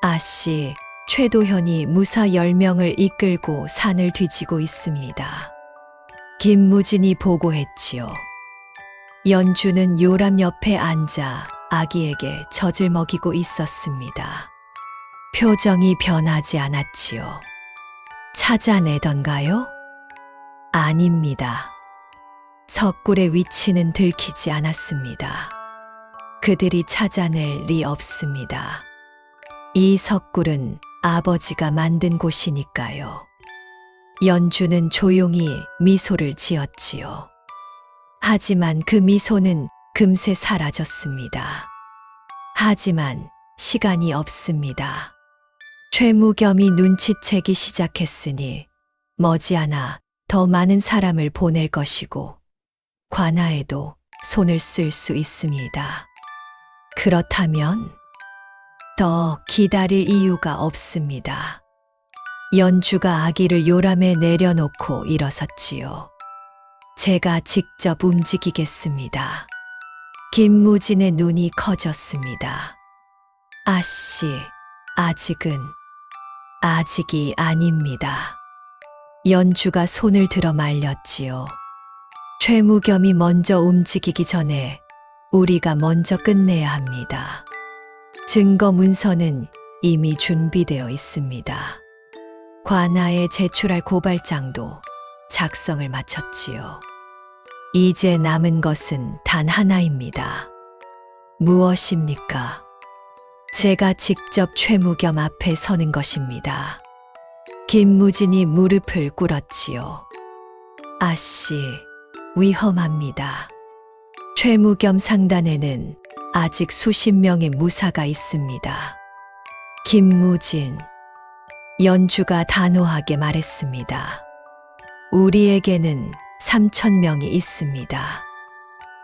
Speaker 2: 아씨, 최도현이 무사 10명을 이끌고 산을 뒤지고 있습니다. 김무진이 보고했지요. 연주는 요람 옆에 앉아 아기에게 젖을 먹이고 있었습니다. 표정이 변하지 않았지요. 찾아내던가요? 아닙니다. 석굴의 위치는 들키지 않았습니다. 그들이 찾아낼 리 없습니다. 이 석굴은 아버지가 만든 곳이니까요. 연주는 조용히 미소를 지었지요. 하지만 그 미소는 금세 사라졌습니다. 하지만 시간이 없습니다. 최무겸이 눈치채기 시작했으니 머지않아 더 많은 사람을 보낼 것이고 관아에도 손을 쓸 수 있습니다. 그렇다면 더 기다릴 이유가 없습니다. 연주가 아기를 요람에 내려놓고 일어섰지요. 제가 직접 움직이겠습니다. 김무진의 눈이 커졌습니다. 아씨, 아직이 아닙니다. 연주가 손을 들어 말렸지요. 최무겸이 먼저 움직이기 전에 우리가 먼저 끝내야 합니다. 증거 문서는 이미 준비되어 있습니다. 관아에 제출할 고발장도 작성을 마쳤지요. 이제 남은 것은 단 하나입니다. 무엇입니까? 제가 직접 최무겸 앞에 서는 것입니다. 김무진이 무릎을 꿇었지요. 아씨, 위험합니다. 최무겸 상단에는 아직 수십 명의 무사가 있습니다. 김무진, 연주가 단호하게 말했습니다. 우리에게는 3,000명이 있습니다.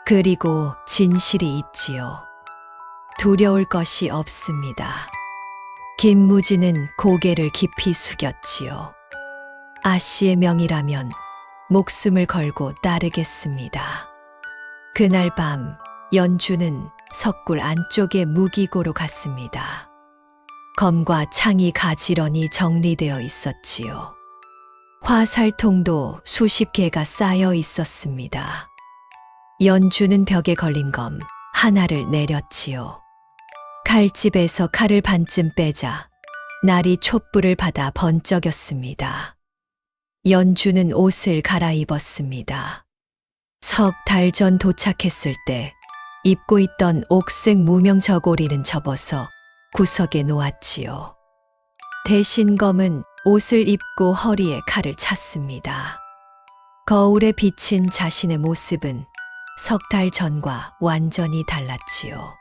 Speaker 2: 그리고 진실이 있지요. 두려울 것이 없습니다. 김무진은 고개를 깊이 숙였지요. 아씨의 명이라면 목숨을 걸고 따르겠습니다. 그날 밤 연주는 석굴 안쪽에 무기고로 갔습니다. 검과 창이 가지런히 정리되어 있었지요. 화살통도 수십 개가 쌓여 있었습니다. 연주는 벽에 걸린 검 하나를 내렸지요. 칼집에서 칼을 반쯤 빼자 날이 촛불을 받아 번쩍였습니다. 연주는 옷을 갈아입었습니다. 석 달 전 도착했을 때 입고 있던 옥색 무명 저고리는 접어서 구석에 놓았지요. 대신 검은 옷을 입고 허리에 칼을 찼습니다. 거울에 비친 자신의 모습은 석 달 전과 완전히 달랐지요.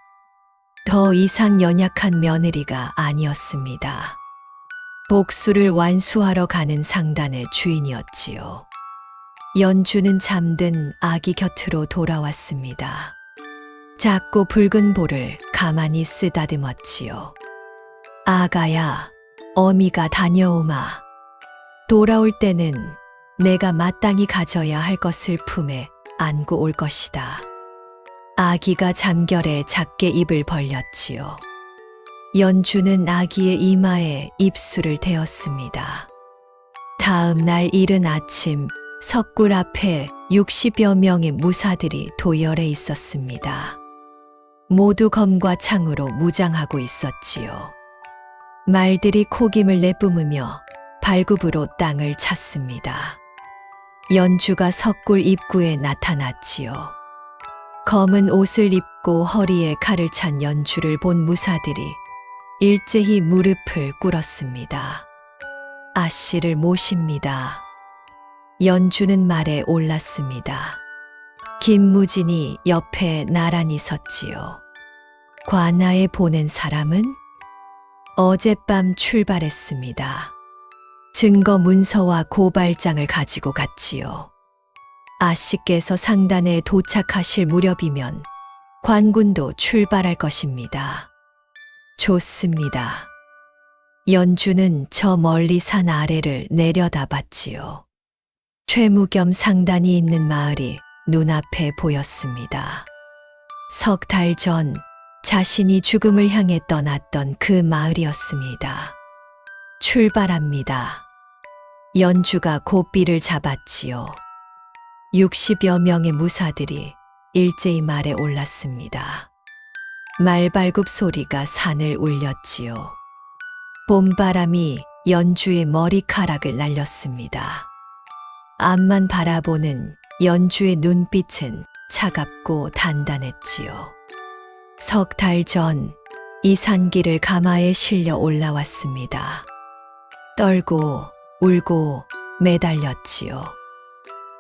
Speaker 2: 더 이상 연약한 며느리가 아니었습니다. 복수를 완수하러 가는 상단의 주인이었지요. 연주는 잠든 아기 곁으로 돌아왔습니다. 작고 붉은 볼을 가만히 쓰다듬었지요. 아가야, 어미가 다녀오마. 돌아올 때는 내가 마땅히 가져야 할 것을 품에 안고 올 것이다. 아기가 잠결에 작게 입을 벌렸지요. 연주는 아기의 이마에 입술을 대었습니다. 다음 날 이른 아침 석굴 앞에 60여 명의 무사들이 도열해 있었습니다. 모두 검과 창으로 무장하고 있었지요. 말들이 콧김을 내뿜으며 발굽으로 땅을 찼습니다. 연주가 석굴 입구에 나타났지요. 검은 옷을 입고 허리에 칼을 찬 연주를 본 무사들이 일제히 무릎을 꿇었습니다. 아씨를 모십니다. 연주는 말에 올랐습니다. 김무진이 옆에 나란히 섰지요. 관아에 보낸 사람은 어젯밤 출발했습니다. 증거 문서와 고발장을 가지고 갔지요. 아씨께서 상단에 도착하실 무렵이면 관군도 출발할 것입니다. 좋습니다. 연주는 저 멀리 산 아래를 내려다봤지요. 최무겸 상단이 있는 마을이 눈앞에 보였습니다. 석 달 전 자신이 죽음을 향해 떠났던 그 마을이었습니다. 출발합니다. 연주가 고삐를 잡았지요. 60여 명의 무사들이 일제히 말에 올랐습니다. 말발굽 소리가 산을 울렸지요. 봄바람이 연주의 머리카락을 날렸습니다. 앞만 바라보는 연주의 눈빛은 차갑고 단단했지요. 석 달 전 이 산길을 가마에 실려 올라왔습니다. 떨고 울고 매달렸지요.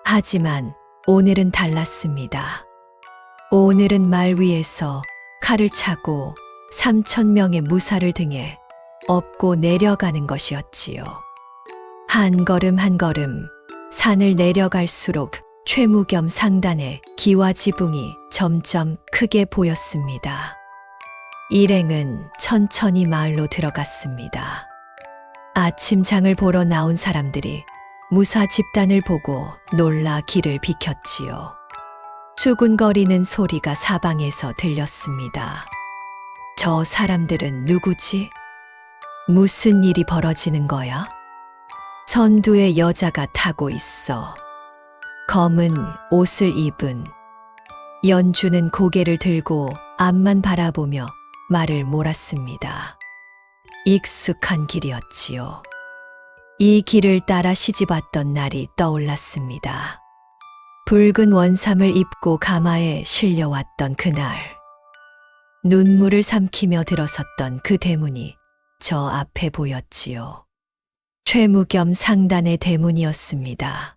Speaker 2: 하지만 오늘은 달랐습니다. 오늘은 말 위에서 칼을 차고 3,000명의 무사를 등에 업고 내려가는 것이었지요. 한 걸음 한 걸음 산을 내려갈수록 최무겸 상단의 기와 지붕이 점점 크게 보였습니다. 일행은 천천히 마을로 들어갔습니다. 아침장을 보러 나온 사람들이 무사 집단을 보고 놀라 길을 비켰지요. 수군거리는 소리가 사방에서 들렸습니다. 저 사람들은 누구지? 무슨 일이 벌어지는 거야? 선두에 여자가 타고 있어. 검은 옷을 입은. 연주는 고개를 들고 앞만 바라보며 말을 몰았습니다. 익숙한 길이었지요. 이 길을 따라 시집왔던 날이 떠올랐습니다. 붉은 원삼을 입고 가마에 실려왔던 그날. 눈물을 삼키며 들어섰던 그 대문이 저 앞에 보였지요. 최무겸 상단의 대문이었습니다.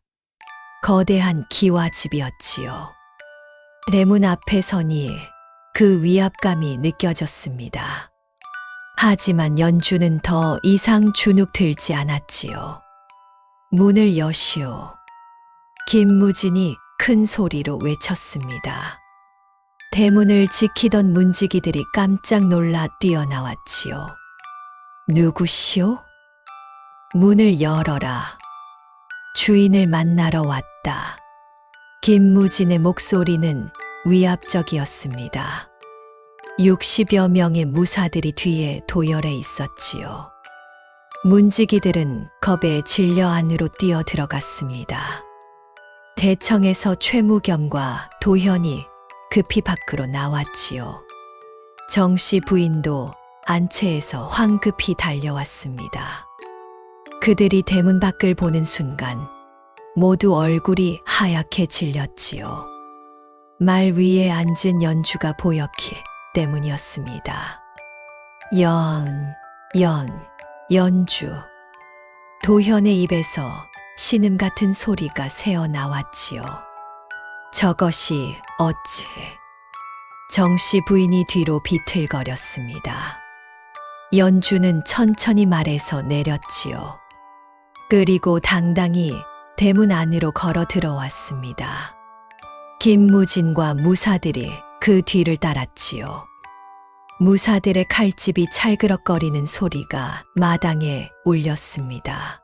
Speaker 2: 거대한 기와집이었지요. 대문 앞에 서니 그 위압감이 느껴졌습니다. 하지만 연주는 더 이상 주눅 들지 않았지요. 문을 여시오. 김무진이 큰 소리로 외쳤습니다. 대문을 지키던 문지기들이 깜짝 놀라 뛰어나왔지요. 누구시오? 문을 열어라. 주인을 만나러 왔다. 김무진의 목소리는 위압적이었습니다. 60여 명의 무사들이 뒤에 도열해 있었지요. 문지기들은 겁에 질려 안으로 뛰어 들어갔습니다. 대청에서 최무겸과 도현이 급히 밖으로 나왔지요. 정씨 부인도 안채에서 황급히 달려왔습니다. 그들이 대문 밖을 보는 순간 모두 얼굴이 하얗게 질렸지요. 말 위에 앉은 연주가 보였기 때문이었습니다. 연주. 도현의 입에서 신음 같은 소리가 새어 나왔지요. 저것이 어찌. 정씨 부인이 뒤로 비틀거렸습니다. 연주는 천천히 말에서 내렸지요. 그리고 당당히 대문 안으로 걸어 들어왔습니다. 김무진과 무사들이 그 뒤를 따랐지요. 무사들의 칼집이 찰그럭거리는 소리가 마당에 울렸습니다.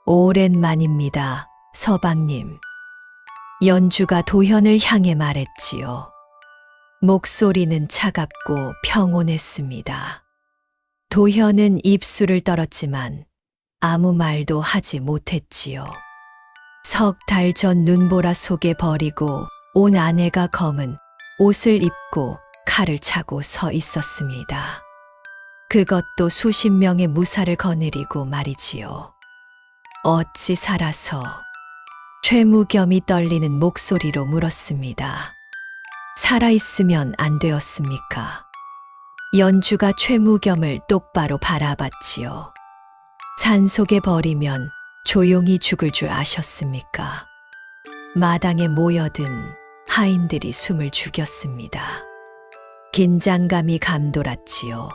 Speaker 2: 오랜만입니다, 서방님. 연주가 도현을 향해 말했지요. 목소리는 차갑고 평온했습니다. 도현은 입술을 떨었지만 아무 말도 하지 못했지요. 석 달 전 눈보라 속에 버리고 온 아내가 검은 옷을 입고 칼을 차고 서 있었습니다. 그것도 수십 명의 무사를 거느리고 말이지요. 어찌 살아서? 최무겸이 떨리는 목소리로 물었습니다. 살아있으면 안 되었습니까? 연주가 최무겸을 똑바로 바라봤지요. 산속에 버리면 조용히 죽을 줄 아셨습니까? 마당에 모여든 하인들이 숨을 죽였습니다. 긴장감이 감돌았지요.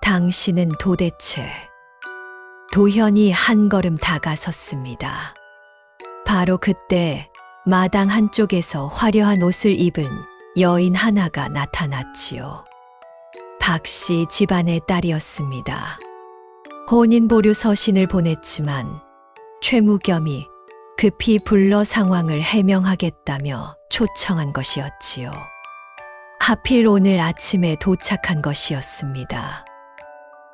Speaker 2: 당신은 도대체. 도현이 한 걸음 다가섰습니다. 바로 그때 마당 한쪽에서 화려한 옷을 입은 여인 하나가 나타났지요. 박씨 집안의 딸이었습니다. 혼인보류 서신을 보냈지만 최무겸이 급히 불러 상황을 해명하겠다며 초청한 것이었지요. 하필 오늘 아침에 도착한 것이었습니다.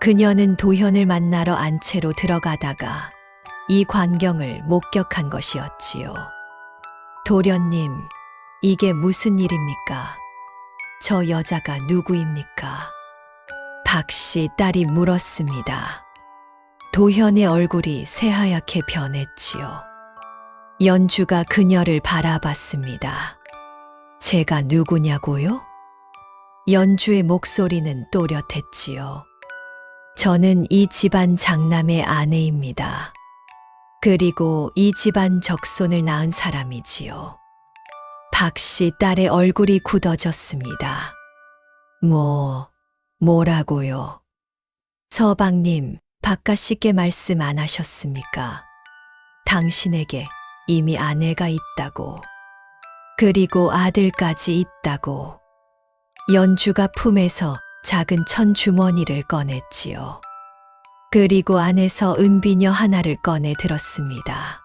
Speaker 2: 그녀는 도현을 만나러 안채로 들어가다가 이 광경을 목격한 것이었지요. 도련님, 이게 무슨 일입니까? 저 여자가 누구입니까? 박씨 딸이 물었습니다. 도현의 얼굴이 새하얗게 변했지요. 연주가 그녀를 바라봤습니다. 제가 누구냐고요? 연주의 목소리는 또렷했지요. 저는 이 집안 장남의 아내입니다. 그리고 이 집안 적손을 낳은 사람이지요. 박씨 딸의 얼굴이 굳어졌습니다. 뭐라고요? 서방님, 박가씨께 말씀 안 하셨습니까? 당신에게 이미 아내가 있다고. 그리고 아들까지 있다고. 연주가 품에서 작은 천 주머니를 꺼냈지요. 그리고 안에서 은비녀 하나를 꺼내 들었습니다.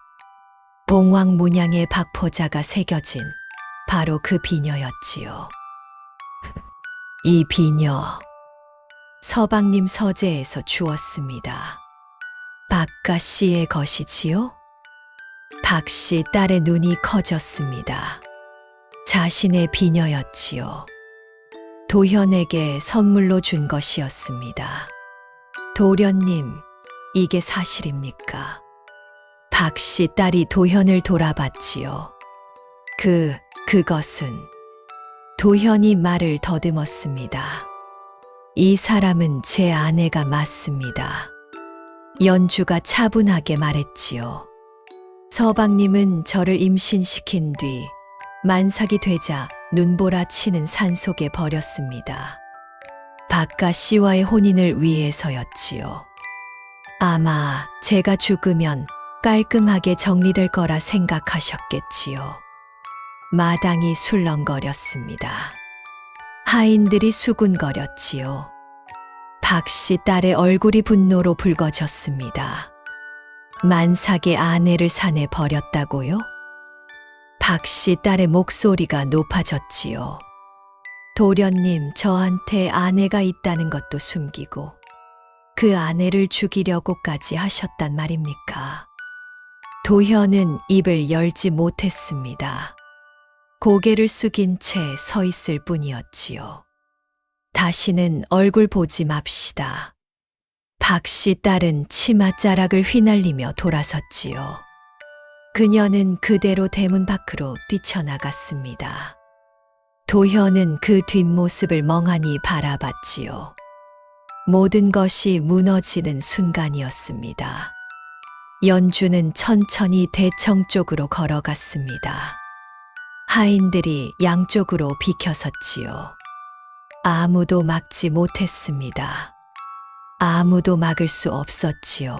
Speaker 2: 봉황 문양의 박포자가 새겨진 바로 그 비녀였지요. 이 비녀, 서방님 서재에서 주었습니다. 박가씨의 것이지요? 박씨 딸의 눈이 커졌습니다. 자신의 비녀였지요. 도현에게 선물로 준 것이었습니다. 도련님, 이게 사실입니까? 박씨 딸이 도현을 돌아봤지요. 그것은. 도현이 말을 더듬었습니다. 이 사람은 제 아내가 맞습니다. 연주가 차분하게 말했지요. 서방님은 저를 임신시킨 뒤 만삭이 되자 눈보라 치는 산속에 버렸습니다. 박가씨와의 혼인을 위해서였지요. 아마 제가 죽으면 깔끔하게 정리될 거라 생각하셨겠지요. 마당이 술렁거렸습니다. 하인들이 수군거렸지요. 박씨 딸의 얼굴이 분노로 붉어졌습니다. 만삭의 아내를 산에 버렸다고요? 박씨 딸의 목소리가 높아졌지요. 도련님, 저한테 아내가 있다는 것도 숨기고 그 아내를 죽이려고까지 하셨단 말입니까? 도현은 입을 열지 못했습니다. 고개를 숙인 채 서 있을 뿐이었지요. 다시는 얼굴 보지 맙시다. 박 씨 딸은 치맛자락을 휘날리며 돌아섰지요. 그녀는 그대로 대문 밖으로 뛰쳐나갔습니다. 도현은 그 뒷모습을 멍하니 바라봤지요. 모든 것이 무너지는 순간이었습니다. 연주는 천천히 대청 쪽으로 걸어갔습니다. 하인들이 양쪽으로 비켜섰지요. 아무도 막지 못했습니다. 아무도 막을 수 없었지요.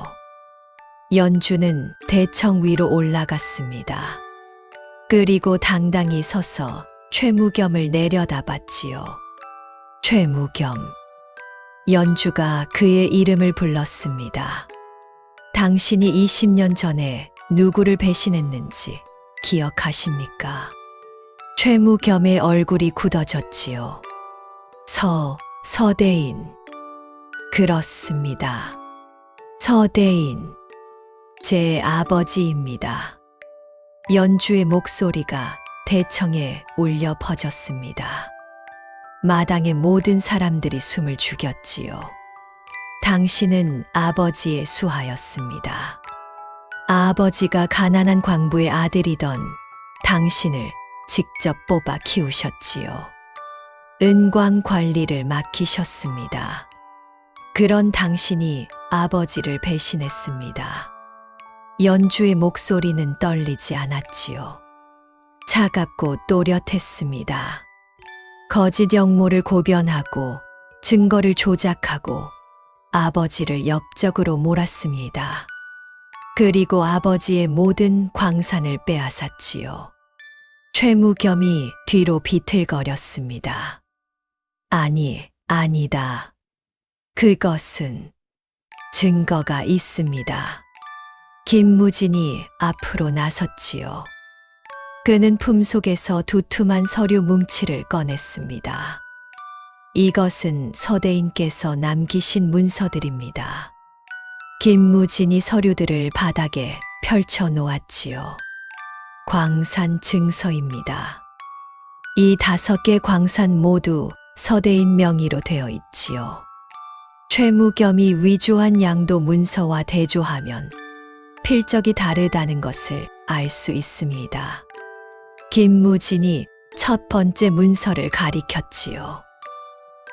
Speaker 2: 연주는 대청 위로 올라갔습니다. 그리고 당당히 서서 최무겸을 내려다봤지요. 최무겸. 연주가 그의 이름을 불렀습니다. 당신이 20년 전에 누구를 배신했는지 기억하십니까? 최무겸의 얼굴이 굳어졌지요. 서대인. 그렇습니다. 서대인. 제 아버지입니다. 연주의 목소리가 대청에 울려 퍼졌습니다. 마당의 모든 사람들이 숨을 죽였지요. 당신은 아버지의 수하였습니다. 아버지가 가난한 광부의 아들이던 당신을 직접 뽑아 키우셨지요. 은광 관리를 맡기셨습니다. 그런 당신이 아버지를 배신했습니다. 연주의 목소리는 떨리지 않았지요. 차갑고 또렷했습니다. 거짓 역모를 고변하고 증거를 조작하고 아버지를 역적으로 몰았습니다. 그리고 아버지의 모든 광산을 빼앗았지요. 최무겸이 뒤로 비틀거렸습니다. 아니다. 그것은 증거가 있습니다. 김무진이 앞으로 나섰지요. 그는 품속에서 두툼한 서류 뭉치를 꺼냈습니다. 이것은 서대인께서 남기신 문서들입니다. 김무진이 서류들을 바닥에 펼쳐 놓았지요. 광산 증서입니다. 이 5개 광산 모두 서대인 명의로 되어 있지요. 최무겸이 위조한 양도 문서와 대조하면 필적이 다르다는 것을 알 수 있습니다. 김무진이 첫 번째 문서를 가리켰지요.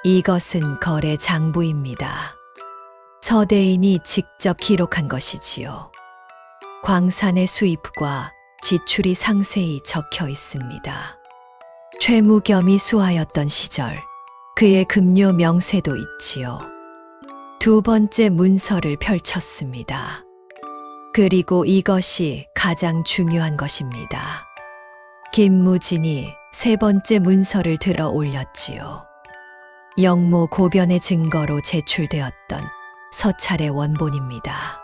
Speaker 2: 이것은 거래 장부입니다. 서대인이 직접 기록한 것이지요. 광산의 수입과 지출이 상세히 적혀 있습니다. 최무겸이 수하였던 시절 그의 급료 명세도 있지요. 두 번째 문서를 펼쳤습니다. 그리고 이것이 가장 중요한 것입니다. 김무진이 세 번째 문서를 들어 올렸지요. 역모 고변의 증거로 제출되었던 서찰의 원본입니다.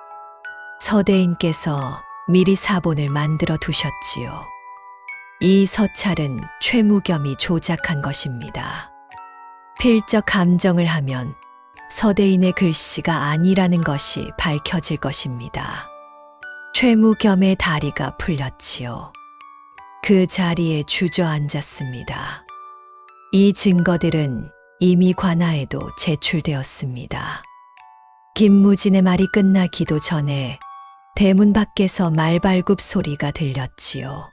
Speaker 2: 서대인께서 미리 사본을 만들어 두셨지요. 이 서찰은 최무겸이 조작한 것입니다. 필적 감정을 하면 서대인의 글씨가 아니라는 것이 밝혀질 것입니다. 최무겸의 다리가 풀렸지요. 그 자리에 주저앉았습니다. 이 증거들은 이미 관아에도 제출되었습니다. 김무진의 말이 끝나기도 전에 대문 밖에서 말발굽 소리가 들렸지요.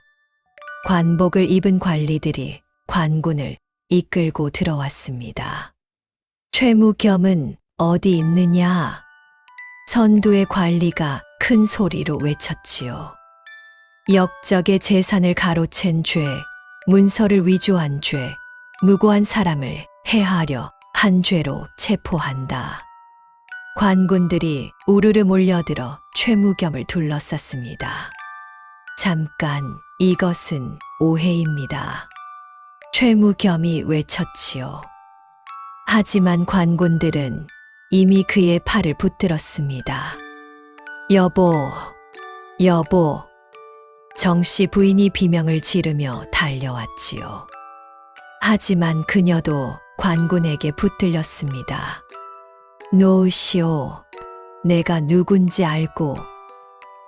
Speaker 2: 관복을 입은 관리들이 관군을 이끌고 들어왔습니다. 최무겸은 어디 있느냐? 선두의 관리가 큰 소리로 외쳤지요. 역적의 재산을 가로챈 죄, 문서를 위조한 죄, 무고한 사람을 해하려 한 죄로 체포한다. 관군들이 우르르 몰려들어 최무겸을 둘러쌌습니다. 잠깐, 이것은 오해입니다. 최무겸이 외쳤지요. 하지만 관군들은 이미 그의 팔을 붙들었습니다. 여보. 정씨 부인이 비명을 지르며 달려왔지요. 하지만 그녀도 관군에게 붙들렸습니다. 놓으시오. 내가 누군지 알고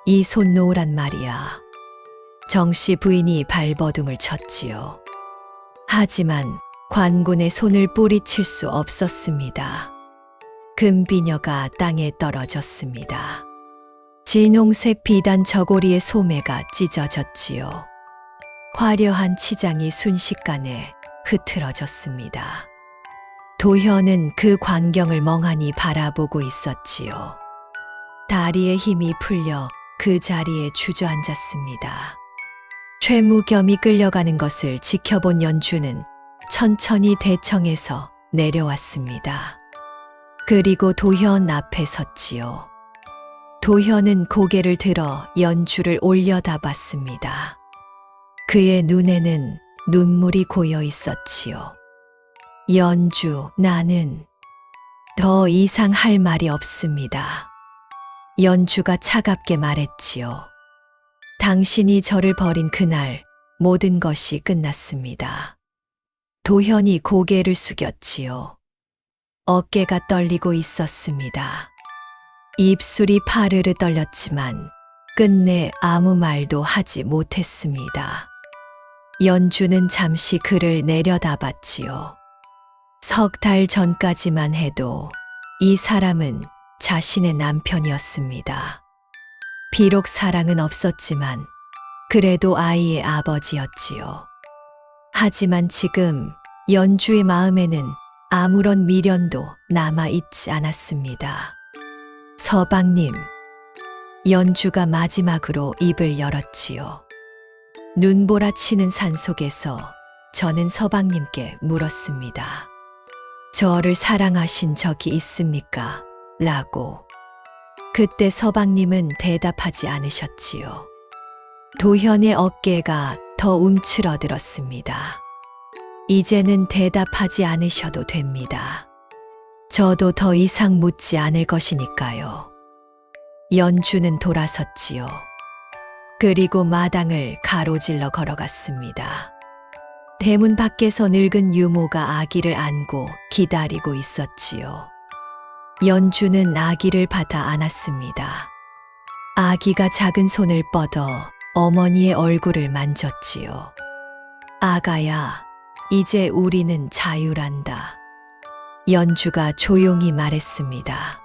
Speaker 2: 이 손 놓으란 말이야. 정씨 부인이 발버둥을 쳤지요. 하지만 관군의 손을 뿌리칠 수 없었습니다. 금비녀가 땅에 떨어졌습니다. 진홍색 비단 저고리의 소매가 찢어졌지요. 화려한 치장이 순식간에 흐트러졌습니다. 도현은 그 광경을 멍하니 바라보고 있었지요. 다리에 힘이 풀려 그 자리에 주저앉았습니다. 최무겸이 끌려가는 것을 지켜본 연주는 천천히 대청에서 내려왔습니다. 그리고 도현 앞에 섰지요. 도현은 고개를 들어 연주를 올려다봤습니다. 그의 눈에는 눈물이 고여 있었지요. 연주, 나는 더 이상 할 말이 없습니다. 연주가 차갑게 말했지요. 당신이 저를 버린 그날 모든 것이 끝났습니다. 도현이 고개를 숙였지요. 어깨가 떨리고 있었습니다. 입술이 파르르 떨렸지만 끝내 아무 말도 하지 못했습니다. 연주는 잠시 그를 내려다봤지요. 석 달 전까지만 해도 이 사람은 자신의 남편이었습니다. 비록 사랑은 없었지만 그래도 아이의 아버지였지요. 하지만 지금 연주의 마음에는 아무런 미련도 남아있지 않았습니다. 서방님, 연주가 마지막으로 입을 열었지요. 눈보라 치는 산속에서 저는 서방님께 물었습니다. 저를 사랑하신 적이 있습니까? 라고. 그때 서방님은 대답하지 않으셨지요. 도현의 어깨가 더 움츠러들었습니다. 이제는 대답하지 않으셔도 됩니다. 저도 더 이상 묻지 않을 것이니까요. 연주는 돌아섰지요. 그리고 마당을 가로질러 걸어갔습니다. 대문 밖에서 늙은 유모가 아기를 안고 기다리고 있었지요. 연주는 아기를 받아 안았습니다. 아기가 작은 손을 뻗어 어머니의 얼굴을 만졌지요. 아가야, 이제 우리는 자유란다. 연주가 조용히 말했습니다.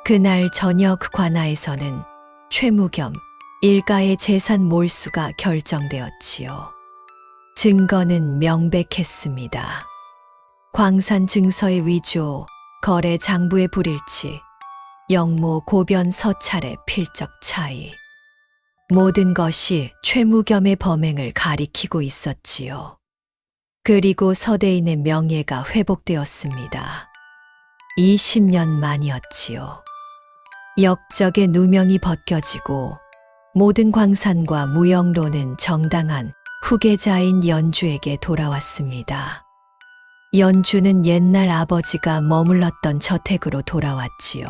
Speaker 2: 그날 저녁 관아에서는 최무겸 일가의 재산 몰수가 결정되었지요. 증거는 명백했습니다. 광산 증서의 위조, 거래 장부의 불일치, 영모 고변 서찰의 필적 차이. 모든 것이 최무겸의 범행을 가리키고 있었지요. 그리고 서대인의 명예가 회복되었습니다. 20년 만이었지요. 역적의 누명이 벗겨지고 모든 광산과 무역로는 정당한 후계자인 연주에게 돌아왔습니다. 연주는 옛날 아버지가 머물렀던 저택으로 돌아왔지요.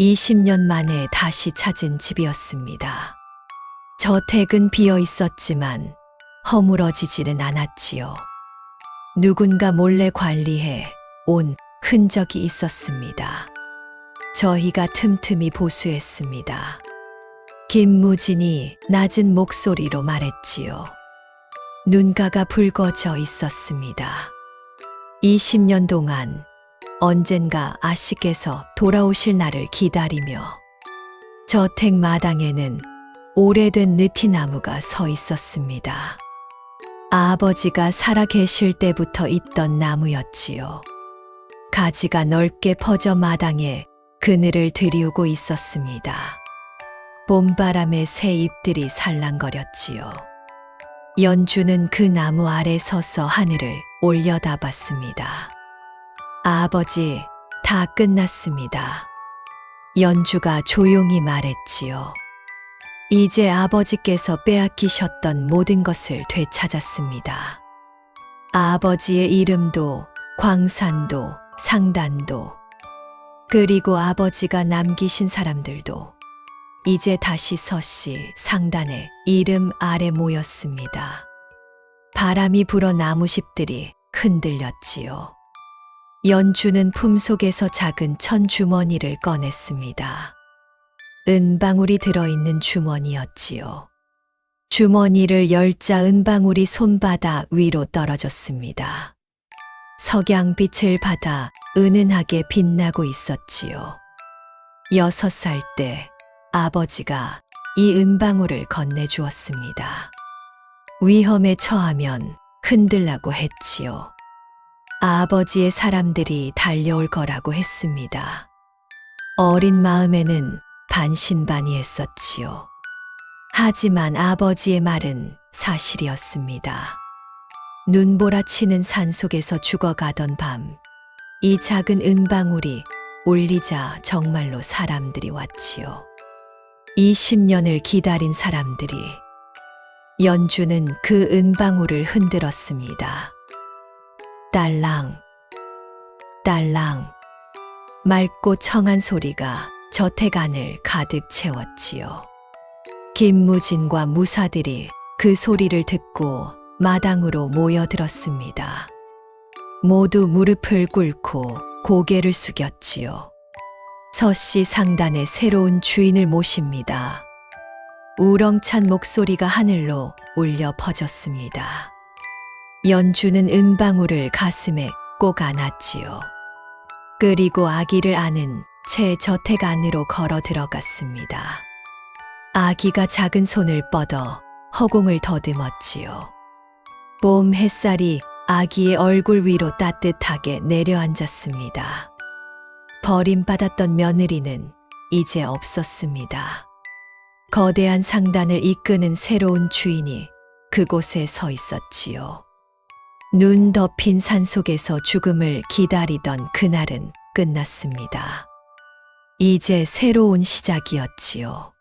Speaker 2: 20년 만에 다시 찾은 집이었습니다. 저택은 비어 있었지만 허물어지지는 않았지요. 누군가 몰래 관리해 온 흔적이 있었습니다. 저희가 틈틈이 보수했습니다. 김무진이 낮은 목소리로 말했지요. 눈가가 붉어져 있었습니다. 20년 동안 언젠가 아씨께서 돌아오실 날을 기다리며 저택 마당에는 오래된 느티나무가 서 있었습니다. 아버지가 살아 계실 때부터 있던 나무였지요. 가지가 넓게 퍼져 마당에 그늘을 들이우고 있었습니다. 봄바람에 새 잎들이 살랑거렸지요. 연주는 그 나무 아래 서서 하늘을 올려다봤습니다. 아버지, 다 끝났습니다. 연주가 조용히 말했지요. 이제 아버지께서 빼앗기셨던 모든 것을 되찾았습니다. 아버지의 이름도, 광산도, 상단도, 그리고 아버지가 남기신 사람들도 이제 다시 서씨 상단에 이름 아래 모였습니다. 바람이 불어 나무십들이 흔들렸지요. 연주는 품속에서 작은 천 주머니를 꺼냈습니다. 은방울이 들어있는 주머니였지요. 주머니를 열자 은방울이 손바닥 위로 떨어졌습니다. 석양빛을 받아 은은하게 빛나고 있었지요. 6살 때 아버지가 이 은방울을 건네주었습니다. 위험에 처하면 흔들라고 했지요. 아버지의 사람들이 달려올 거라고 했습니다. 어린 마음에는 반신반의했었지요. 하지만 아버지의 말은 사실이었습니다. 눈보라치는 산속에서 죽어가던 밤, 이 작은 은방울이 울리자 정말로 사람들이 왔지요. 20년을 기다린 사람들이. 연주는 그 은방울을 흔들었습니다. 딸랑, 딸랑, 맑고 청한 소리가 저택 안을 가득 채웠지요. 김무진과 무사들이 그 소리를 듣고 마당으로 모여들었습니다. 모두 무릎을 꿇고 고개를 숙였지요. 서씨 상단에 새로운 주인을 모십니다. 우렁찬 목소리가 하늘로 울려 퍼졌습니다. 연주는 은방울을 가슴에 꼭 안았지요. 그리고 아기를 안은 채 저택 안으로 걸어 들어갔습니다. 아기가 작은 손을 뻗어 허공을 더듬었지요. 봄 햇살이 아기의 얼굴 위로 따뜻하게 내려앉았습니다. 버림받았던 며느리는 이제 없었습니다. 거대한 상단을 이끄는 새로운 주인이 그곳에 서 있었지요. 눈 덮인 산속에서 죽음을 기다리던 그날은 끝났습니다. 이제 새로운 시작이었지요.